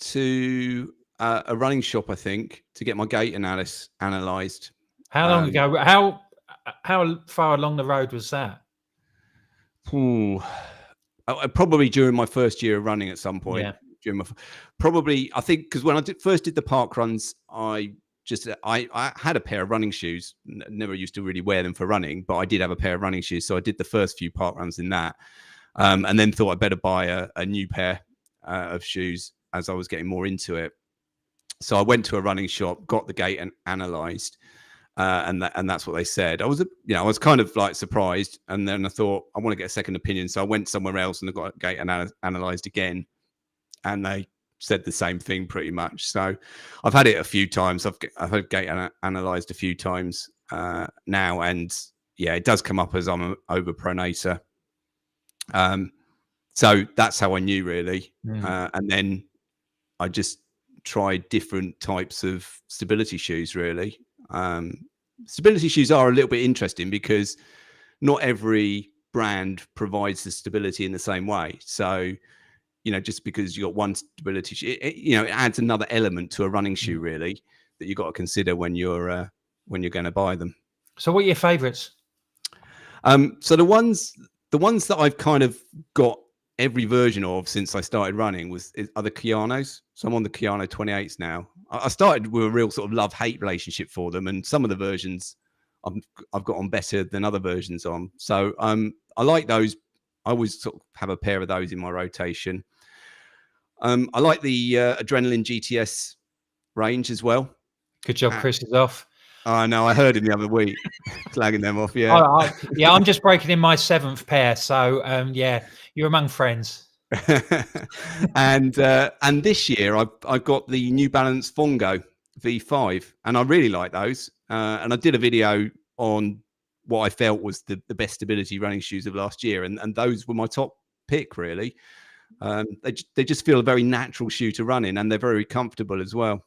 Speaker 2: to a running shop, I think, to get my gait analysed.
Speaker 1: How long ago? How far along the road was that?
Speaker 2: Probably during my first year of running at some point. Yeah. I think because when I first did the park runs, I had a pair of running shoes. Never used to really wear them for running, but I did have a pair of running shoes. So I did the first few park runs in that, and then thought I'd better buy a new pair of shoes as I was getting more into it. So I went to a running shop, got the gait and analysed. And that's what they said. I was kind of like surprised, and then I thought I want to get a second opinion, so I went somewhere else and I got gait analysed again, and they said the same thing pretty much. So I've had it a few times. I've had gait analysed a few times now, and yeah, it does come up as I'm an overpronator. So that's how I knew really, and then I just tried different types of stability shoes really. Stability shoes are a little bit interesting because not every brand provides the stability in the same way. So, just because you got one stability shoe, it adds another element to a running shoe really that you got to consider when you're going to buy them.
Speaker 1: So, what are your favourites?
Speaker 2: So the ones that I've kind of got every version of since I started running are the Kianos. So I'm on the Kiano 28s now. I started with a real sort of love-hate relationship for them, and some of the versions I've got on better than other versions on. So I like those. I always sort of have a pair of those in my rotation. I like the Adrenaline GTS range as well.
Speaker 1: Good job, Chris is off.
Speaker 2: I know. I heard him the other week, slagging them off. Yeah,
Speaker 1: I'm just breaking in my 7th pair. So yeah, you're among friends.
Speaker 2: and this year I got the New Balance Fongo V5, and I really like those. And I did a video on what I felt was the best stability running shoes of last year, and those were my top pick really. They just feel a very natural shoe to run in, and they're very comfortable as well.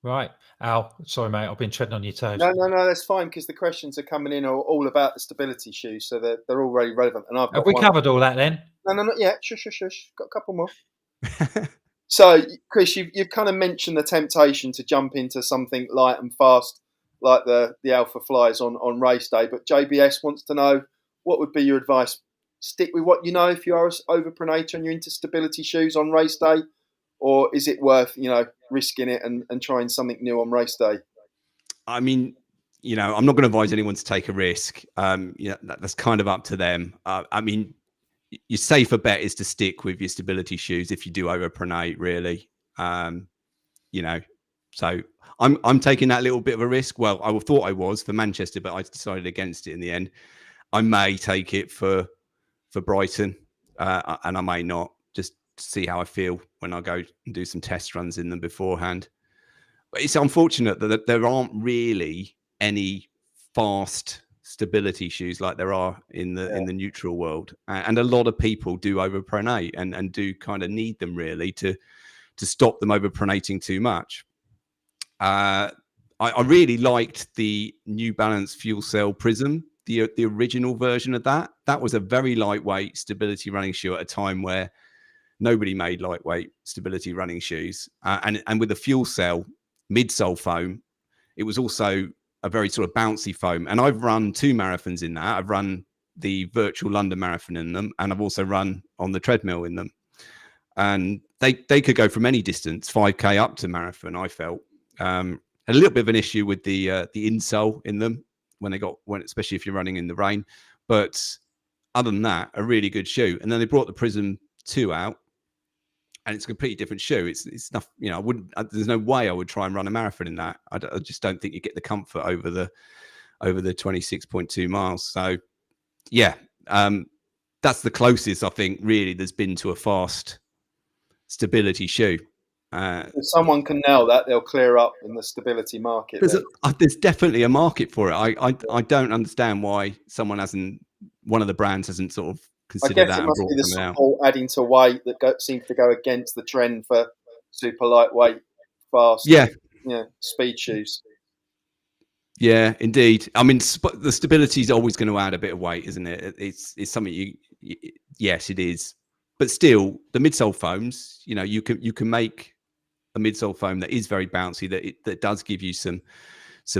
Speaker 1: Right. Al, sorry, mate. I've been treading on your toes.
Speaker 3: No, that's fine because the questions are coming in are all about the stability shoes, so they're all really relevant. And
Speaker 1: have we covered all that then?
Speaker 3: No, not yet. Shush. Got a couple more. So, Chris, you've kind of mentioned the temptation to jump into something light and fast, like the Alpha Flies on race day. But JBS wants to know, what would be your advice? Stick with what you know if you are an overpronator and you're into stability shoes on race day, or is it worth risking it and trying something new on race day?
Speaker 2: I mean, I'm not going to advise anyone to take a risk. That's kind of up to them. I mean, your safer bet is to stick with your stability shoes if you do overpronate, really. So I'm taking that little bit of a risk. Well, I thought I was for Manchester, but I decided against it in the end. I may take it for Brighton, and I may not, just to see how I feel when I go and do some test runs in them beforehand. But it's unfortunate that there aren't really any fast stability shoes like there are in the neutral world, and a lot of people do overpronate and do kind of need them really to stop them overpronating too much. I really liked the New Balance Fuel Cell Prism, the original version of that. That was a very lightweight stability running shoe at a time where nobody made lightweight stability running shoes, and with the fuel cell midsole foam, it was also a very sort of bouncy foam. And I've run 2 marathons in that. I've run the virtual London Marathon in them, and I've also run on the treadmill in them. And they could go from any distance, 5K up to marathon, I felt. Had a little bit of an issue with the insole in them especially if you're running in the rain. But other than that, a really good shoe. And then they brought the Prism 2 out, and it's a completely different shoe. It's not, I wouldn't. There's no way I would try and run a marathon in that. I just don't think you get the comfort over the 26.2 miles. So yeah, that's the closest I think really there's been to a fast stability shoe.
Speaker 3: If someone can nail that, they'll clear up in the stability market.
Speaker 2: There's definitely a market for it. I don't understand why one of the brands hasn't sort of considered that.
Speaker 3: I guess it must be the support adding to weight that seems to go against the trend for super lightweight, fast, speed shoes.
Speaker 2: Yeah, indeed. I mean, the stability is always going to add a bit of weight, isn't it? It's something yes, it is. But still, the midsole foams, you can make a midsole foam that is very bouncy, that does give you some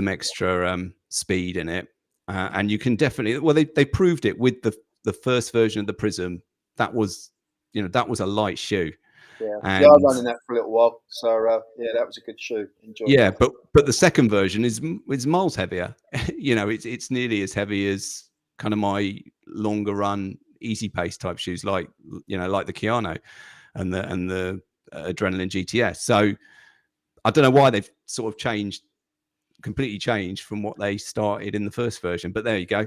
Speaker 2: extra speed in it, and you can definitely. Well, they proved it with the first version of the Prism. That was a light shoe.
Speaker 3: Yeah, I was running that for a little while, so that was a good shoe. Enjoyed it.
Speaker 2: but the second version is miles heavier. It's nearly as heavy as kind of my longer run easy pace type shoes, like the Keanu and the Adrenaline GTS. So I don't know why they've sort of completely changed from what they started in the first version, but there you go.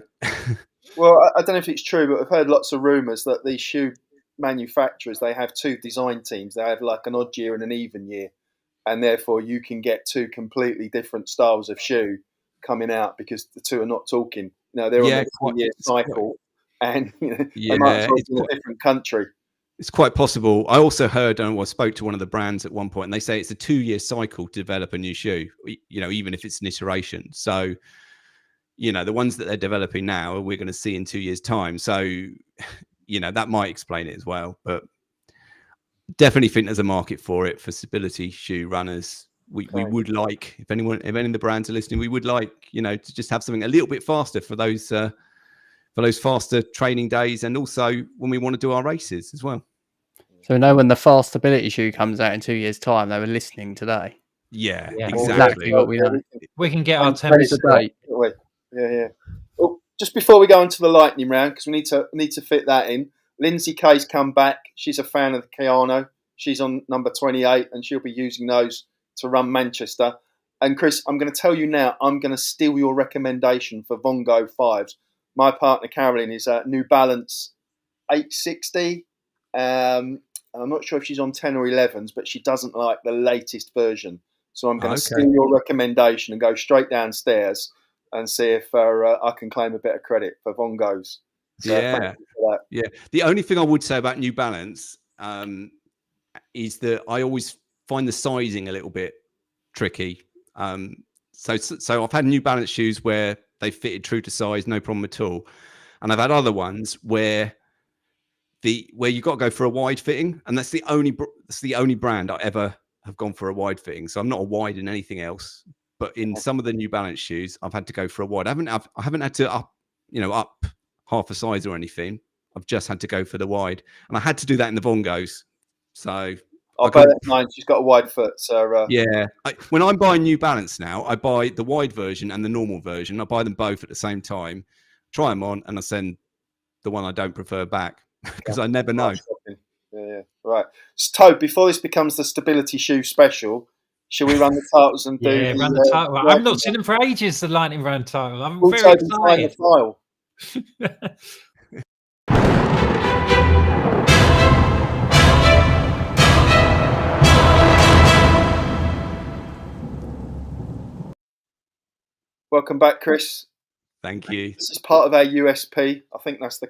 Speaker 3: Well, I don't know if it's true, but I've heard lots of rumours that these shoe manufacturers, they have two design teams. They have like an odd year and an even year, and therefore you can get two completely different styles of shoe coming out because the two are not talking. They're on a 4-year cycle, and they might as well be in a different country.
Speaker 2: It's quite possible. I also heard, I spoke to one of the brands at one point, and they say it's a 2-year cycle to develop a new shoe, even if it's an iteration. So, the ones that they're developing now, we're going to see in 2 years' time. So, that might explain it as well. But definitely think there's a market for it for stability shoe runners. We would like, if any of the brands are listening, we would like, to just have something a little bit faster for those faster training days, and also when we want to do our races as well.
Speaker 4: So when the fast stability shoe comes out in 2 years' time, they were listening today.
Speaker 2: Yeah,
Speaker 4: exactly what we know.
Speaker 1: We can get our 10%.
Speaker 3: Yeah. Well, just before we go into the lightning round, because we need to fit that in. Lindsay Kay's come back. She's a fan of the Keanu. She's on number 28, and she'll be using those to run Manchester. And Chris, I'm going to tell you now, I'm going to steal your recommendation for Fongo 5s. My partner Carolyn is a New Balance 860. I'm not sure if she's on 10 or 11s, but she doesn't like the latest version. So I'm going to steal your recommendation and go straight downstairs and see if I can claim a bit of credit for Vongos. So
Speaker 2: yeah. The only thing I would say about New Balance is that I always find the sizing a little bit tricky. So I've had New Balance shoes where they fitted true to size, no problem at all, and I've had other ones where you've got to go for a wide fitting, and that's the only brand I ever have gone for a wide fitting. So I'm not a wide in anything else, but in some of the New Balance shoes, I've had to go for a wide. I haven't had to up half a size or anything. I've just had to go for the wide, and I had to do that in the Vongos. So
Speaker 3: I'll bet mine. She's got a wide foot, so
Speaker 2: when I'm buying New Balance now, I buy the wide version and the normal version. I buy them both at the same time, try them on, and I send the one I don't prefer back because I never know.
Speaker 3: Yeah. Right. So, Toad, before this becomes the stability shoe special, shall we run the titles and do?
Speaker 1: Run the title. I've not seen them for ages. The lightning round title. I'm very excited.
Speaker 3: Welcome back, Chris.
Speaker 2: Thank you.
Speaker 3: This is part of our USP. I think that's the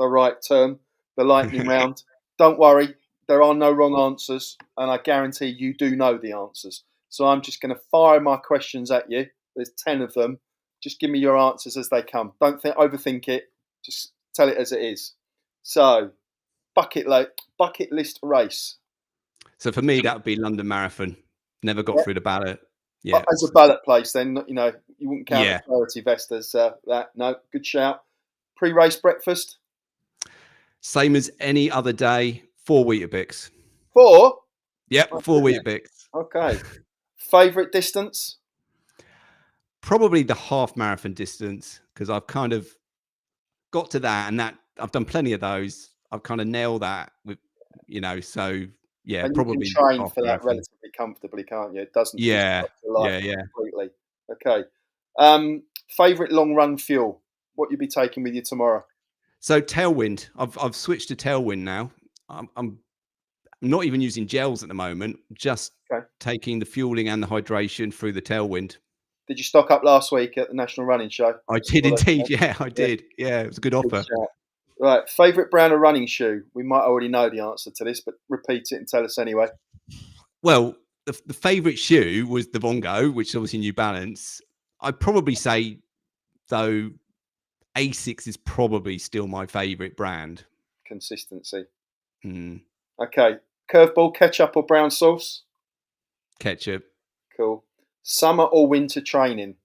Speaker 3: right term, the lightning round. Don't worry, there are no wrong answers, and I guarantee you do know the answers. So I'm just going to fire my questions at you. There's 10 of them. Just give me your answers as they come. Don't overthink it. Just tell it as it is. So, bucket list race.
Speaker 2: So for me, that would be London Marathon. Never got through the ballot. Yeah.
Speaker 3: As a ballot place, then you wouldn't count the priority vest as that. No, good shout. Pre-race breakfast.
Speaker 2: Same as any other day. 4 Weetabix.
Speaker 3: 4?
Speaker 2: Yep, 4 Weetabix.
Speaker 3: Okay. Favorite distance?
Speaker 2: Probably the half marathon distance, because I've kind of got to that, and that I've done plenty of those. I've kind of nailed that with, so yeah,
Speaker 3: And
Speaker 2: probably
Speaker 3: you can train
Speaker 2: half
Speaker 3: for that
Speaker 2: marathon.
Speaker 3: relatively comfortably, can't you? It doesn't
Speaker 2: Yeah,
Speaker 3: disrupt your life
Speaker 2: yeah.
Speaker 3: completely. Okay. Favorite long run fuel? What you'll be taking with you tomorrow?
Speaker 2: So tailwind. I've switched to tailwind now. I'm not even using gels at the moment. Just taking the fueling and the hydration through the tailwind.
Speaker 3: Did you stock up last week at the National Running Show?
Speaker 2: I did indeed. Yeah, I did. Yeah, it was a good offer.
Speaker 3: Right. Favorite brand of running shoe? We might already know the answer to this, but repeat it and tell us anyway.
Speaker 2: Well, the favorite shoe was the Vongo, which is obviously New Balance. I'd probably say, though, Asics is probably still my favorite brand.
Speaker 3: Consistency.
Speaker 2: Hmm.
Speaker 3: Okay. Curveball, ketchup or brown sauce?
Speaker 2: Ketchup.
Speaker 3: Cool. Summer or winter training?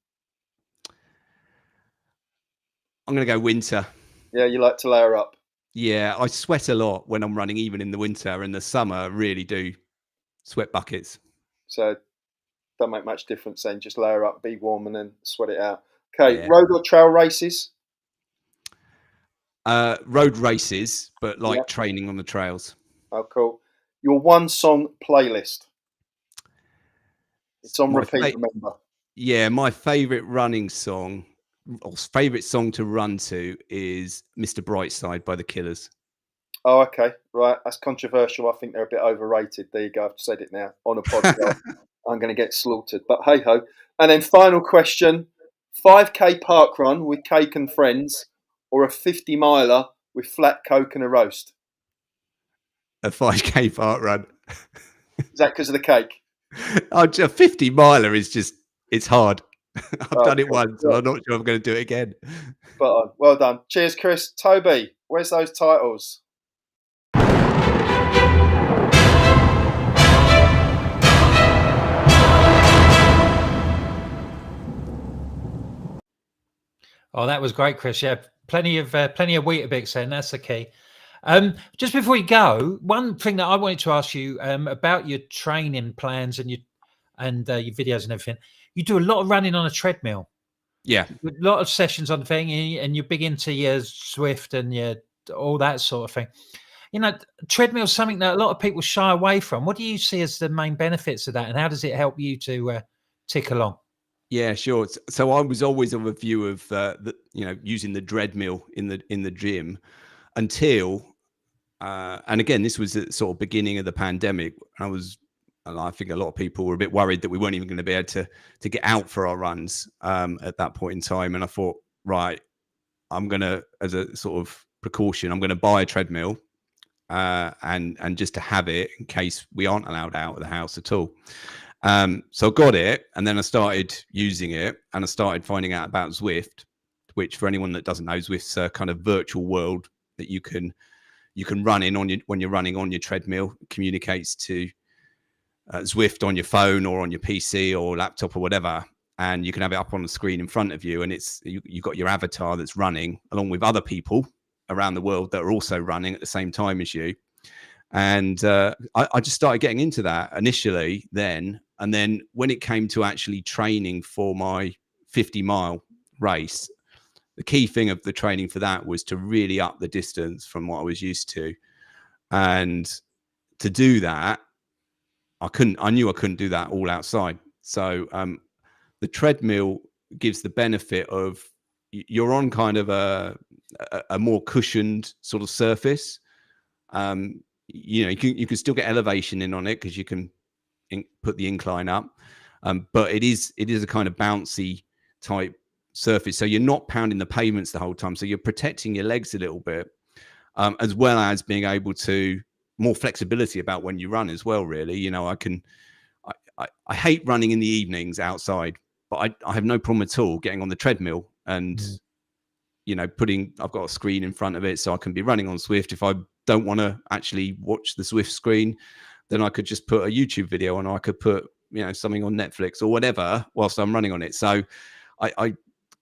Speaker 2: I'm going to go winter.
Speaker 3: Yeah, you like to layer up.
Speaker 2: Yeah, I sweat a lot when I'm running, even in the winter. And the summer, I really do sweat buckets.
Speaker 3: So don't make much difference then. Just layer up, be warm, and then sweat it out. Okay,
Speaker 2: Yeah.
Speaker 3: road or trail races?
Speaker 2: Road races, but like training on the trails.
Speaker 3: Oh, cool. Your one song playlist? It's on repeat, remember.
Speaker 2: Yeah, my favorite running song, or favorite song to run to, is Mr. Brightside by the Killers.
Speaker 3: Oh, okay. Right. That's controversial. I think they're a bit overrated. There you go. I've said it now on a podcast. I'm going to get slaughtered. But hey ho. And then final question. 5K park run with cake and friends, or a 50 miler with flat coke and a roast?
Speaker 2: A 5K park run.
Speaker 3: Is that because of the cake?
Speaker 2: A 50 miler is just, it's hard. I've done it once, and I'm not sure I'm going to do it again.
Speaker 3: But well done. Cheers, Chris. Toby, where's those titles?
Speaker 1: Oh, that was great, Chris. Yeah, plenty of Weetabix then. That's the key. Just before you go, one thing that I wanted to ask you about your training plans and your videos and everything. You do a lot of running on a treadmill.
Speaker 2: Yeah,
Speaker 1: a lot of sessions on the thing, and you're big into your Zwift and your all that sort of thing. Treadmill is something that a lot of people shy away from. What do you see as the main benefits of that, and how does it help you to tick along?
Speaker 2: Yeah, sure. So I was always of a view of using the treadmill in the gym until, and again, this was at sort of beginning of the pandemic. I think a lot of people were a bit worried that we weren't even going to be able to get out for our runs at that point in time. And I thought, right, I'm going to, as a sort of precaution, I'm going to buy a treadmill and just to have it in case we aren't allowed out of the house at all. So I got it, and then I started using it, and I started finding out about Zwift, which, for anyone that doesn't know, Zwift's a kind of virtual world that you can run in when you're running on your treadmill. It communicates to Zwift on your phone or on your PC or laptop or whatever, and you can have it up on the screen in front of you, and you've got your avatar that's running along with other people around the world that are also running at the same time as you. And I just started getting into that initially then. And then when it came to actually training for my 50-mile race, the key thing of the training for that was to really up the distance from what I was used to. And to do that, I knew I couldn't do that all outside. So the treadmill gives the benefit of you're on kind of a more cushioned sort of surface. You can still get elevation in on it because you can put the incline up, but it is a kind of bouncy type surface, so you're not pounding the pavements the whole time, so you're protecting your legs a little bit, as well as being able to more flexibility about when you run as well. Really, I hate running in the evenings outside, but I have no problem at all getting on the treadmill and I've got a screen in front of it, so I can be running on Zwift. If I don't want to actually watch the Zwift screen, then I could just put a YouTube video on, or I could put something on Netflix or whatever whilst I'm running on it. So I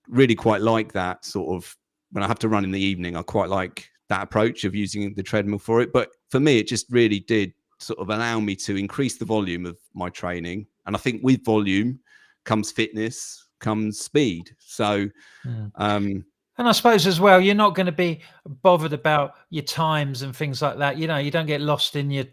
Speaker 2: really quite like that sort of, when I have to run in the evening, I quite like that approach of using the treadmill for it. But for me, it just really did sort of allow me to increase the volume of my training And I think with volume comes fitness, comes speed. So,
Speaker 1: and I suppose as well, you're not going to be bothered about your times and things like that. You know, you don't get lost in your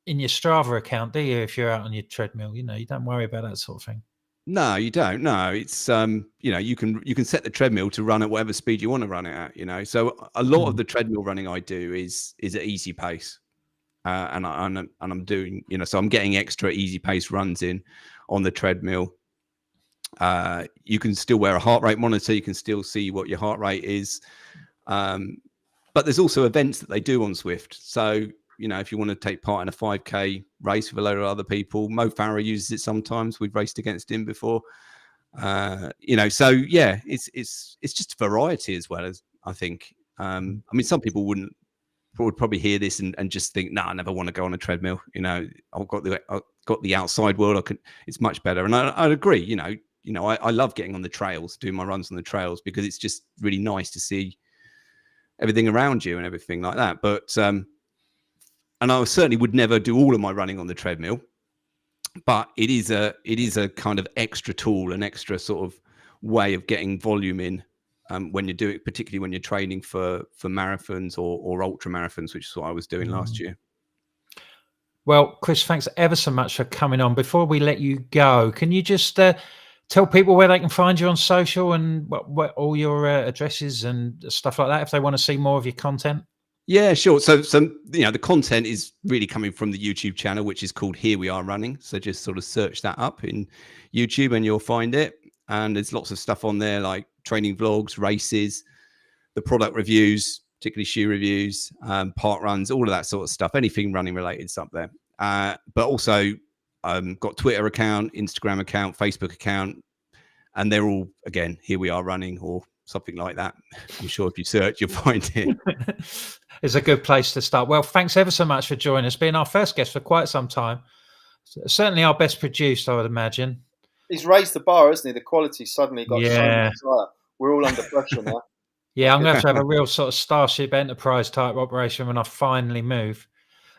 Speaker 1: Strava account, do you? If you're out on your treadmill, you know, you don't worry about that sort of thing.
Speaker 2: No, you don't. No, it's you know, you can set the treadmill to run at whatever speed you want to run it at. You know, so a lot of the treadmill running I do is at easy pace, and I'm doing, you know, so I'm getting extra easy pace runs in on the treadmill. You can still wear a heart rate monitor. You can still see what your heart rate is, but there's also events that they do on Zwift. So, you know, if you want to take part in a 5K race with a load of other people, Mo Farah uses it sometimes. We've raced against him before. You know, so yeah, it's just variety as well, as I think. I mean, some people would probably hear this and just think, "No, I never want to go on a treadmill." You know, I've got the outside world. It's much better, and I agree. You know, I love getting on the trails, doing my runs on the trails, because it's just really nice to see everything around you and everything like that. But and I certainly would never do all of my running on the treadmill, but it is a kind of extra tool, an extra sort of way of getting volume in when you do it, particularly when you're training for marathons or ultra marathons, which is what I was doing last year.
Speaker 1: Well, Chris, thanks ever so much for coming on. Before we let you go, can you just tell people where they can find you on social and what all your addresses and stuff like that if they want to see more of your content?
Speaker 2: Yeah, sure. So you know, the content is really coming from the YouTube channel, which is called Here We Are Running. So just sort of search that up in YouTube and you'll find it. And there's lots of stuff on there, like training vlogs, races, the product reviews, particularly shoe reviews, park runs, all of that sort of stuff. Anything running related is up there. But also got Twitter account, Instagram account, Facebook account, and they're all, again, Here We Are Running or something like that. I'm sure if you search, you'll find it.
Speaker 1: It's a good place to start. Well, thanks ever so much for joining us, being our first guest for quite some time. Certainly our best produced, I would imagine.
Speaker 3: He's raised the bar, hasn't he? The quality suddenly got so much higher. We're all under pressure now.
Speaker 1: Yeah, I'm going to have a real sort of Starship Enterprise type operation when I finally move.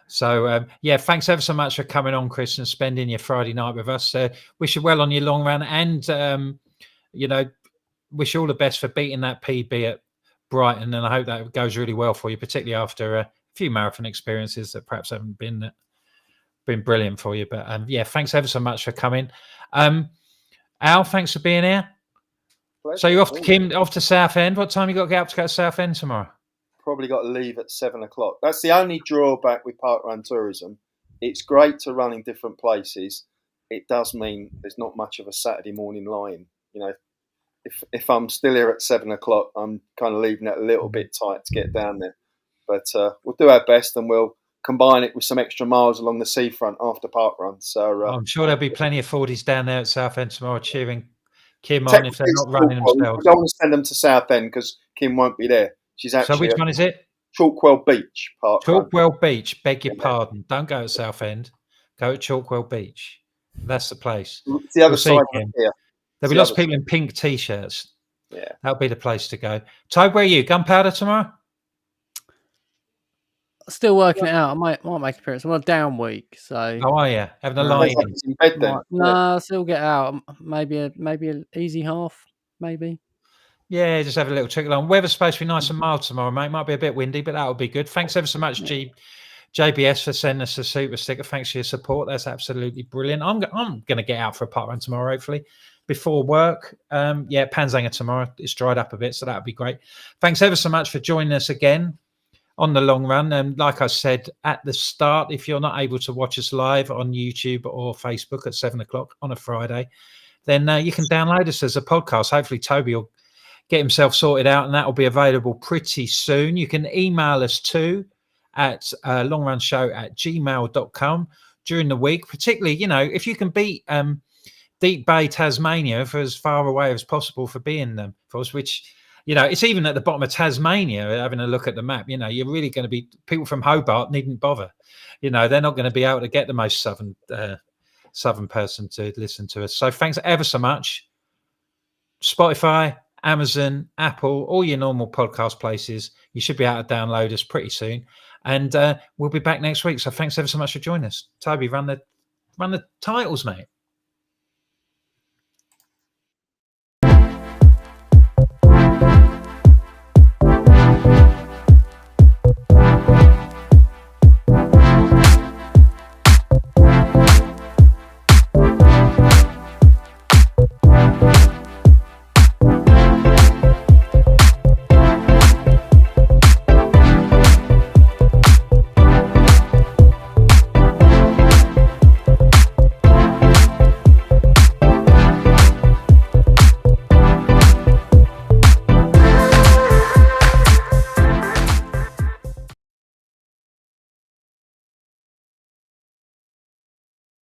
Speaker 1: So, yeah, thanks ever so much for coming on, Chris, and spending your Friday night with us. Wish you well on your long run and, you know, wish you all the best for beating that PB at Brighton, and I hope that goes really well for you, particularly after a few marathon experiences that perhaps haven't been brilliant for you. But yeah, thanks ever so much for coming. Al, thanks for being here. Pleasure. So you're off to Southend. What time you got to get up to go to Southend tomorrow?
Speaker 3: Probably got to leave at 7 o'clock. That's the only drawback with park run tourism. It's great to run in different places. It does mean there's not much of a Saturday morning line. You know, if I'm still here at 7 o'clock, I'm kind of leaving it a little bit tight to get down there. But we'll do our best, and we'll combine it with some extra miles along the seafront after park run. So
Speaker 1: I'm sure there'll be plenty of Fordies down there at Southend tomorrow cheering Kim on if they're not running themselves.
Speaker 3: We don't want to send them to Southend because Kim won't be there. She's actually.
Speaker 1: So which one is it?
Speaker 3: Chalkwell Beach Park.
Speaker 1: Chalkwell Beach. Beg your pardon. Don't go to Southend. Go to Chalkwell Beach. That's the place.
Speaker 3: It's the other side of here.
Speaker 1: There'll be lots of people in pink t-shirts.
Speaker 3: Yeah,
Speaker 1: that'll be the place to go. Tobe, where are you? Gunpowder tomorrow?
Speaker 4: Still working it out. I might make an appearance. I'm on a down week, so.
Speaker 1: How are you? Having a lie
Speaker 3: in bed then?
Speaker 4: No, I'll still get out. Maybe an easy half, maybe.
Speaker 1: Yeah, just have a little trickle on. Weather's supposed to be nice and mild tomorrow, mate. Might be a bit windy, but that'll be good. Thanks ever so much, JBS, for sending us a super sticker. Thanks for your support. That's absolutely brilliant. I'm going to get out for a park run tomorrow, hopefully, before work. Yeah, Panzanger tomorrow. It's dried up a bit, so that'll be great. Thanks ever so much for joining us again on the long run. And like I said at the start, if you're not able to watch us live on YouTube or Facebook at 7 o'clock on a Friday, then you can download us as a podcast. Hopefully, Toby will get himself sorted out, and that will be available pretty soon. You can email us too at longrunshow@gmail.com during the week, particularly, you know, if you can beat Deep Bay, Tasmania for as far away as possible for being them for us, which, you know, it's even at the bottom of Tasmania, having a look at the map, you know, you're really going to be, people from Hobart needn't bother. You know, they're not going to be able to get the most southern person to listen to us. So thanks ever so much. Spotify, Amazon, Apple, all your normal podcast places. You should be able to download us pretty soon. And we'll be back next week. So thanks ever so much for joining us. Toby, run the run the titles, mate.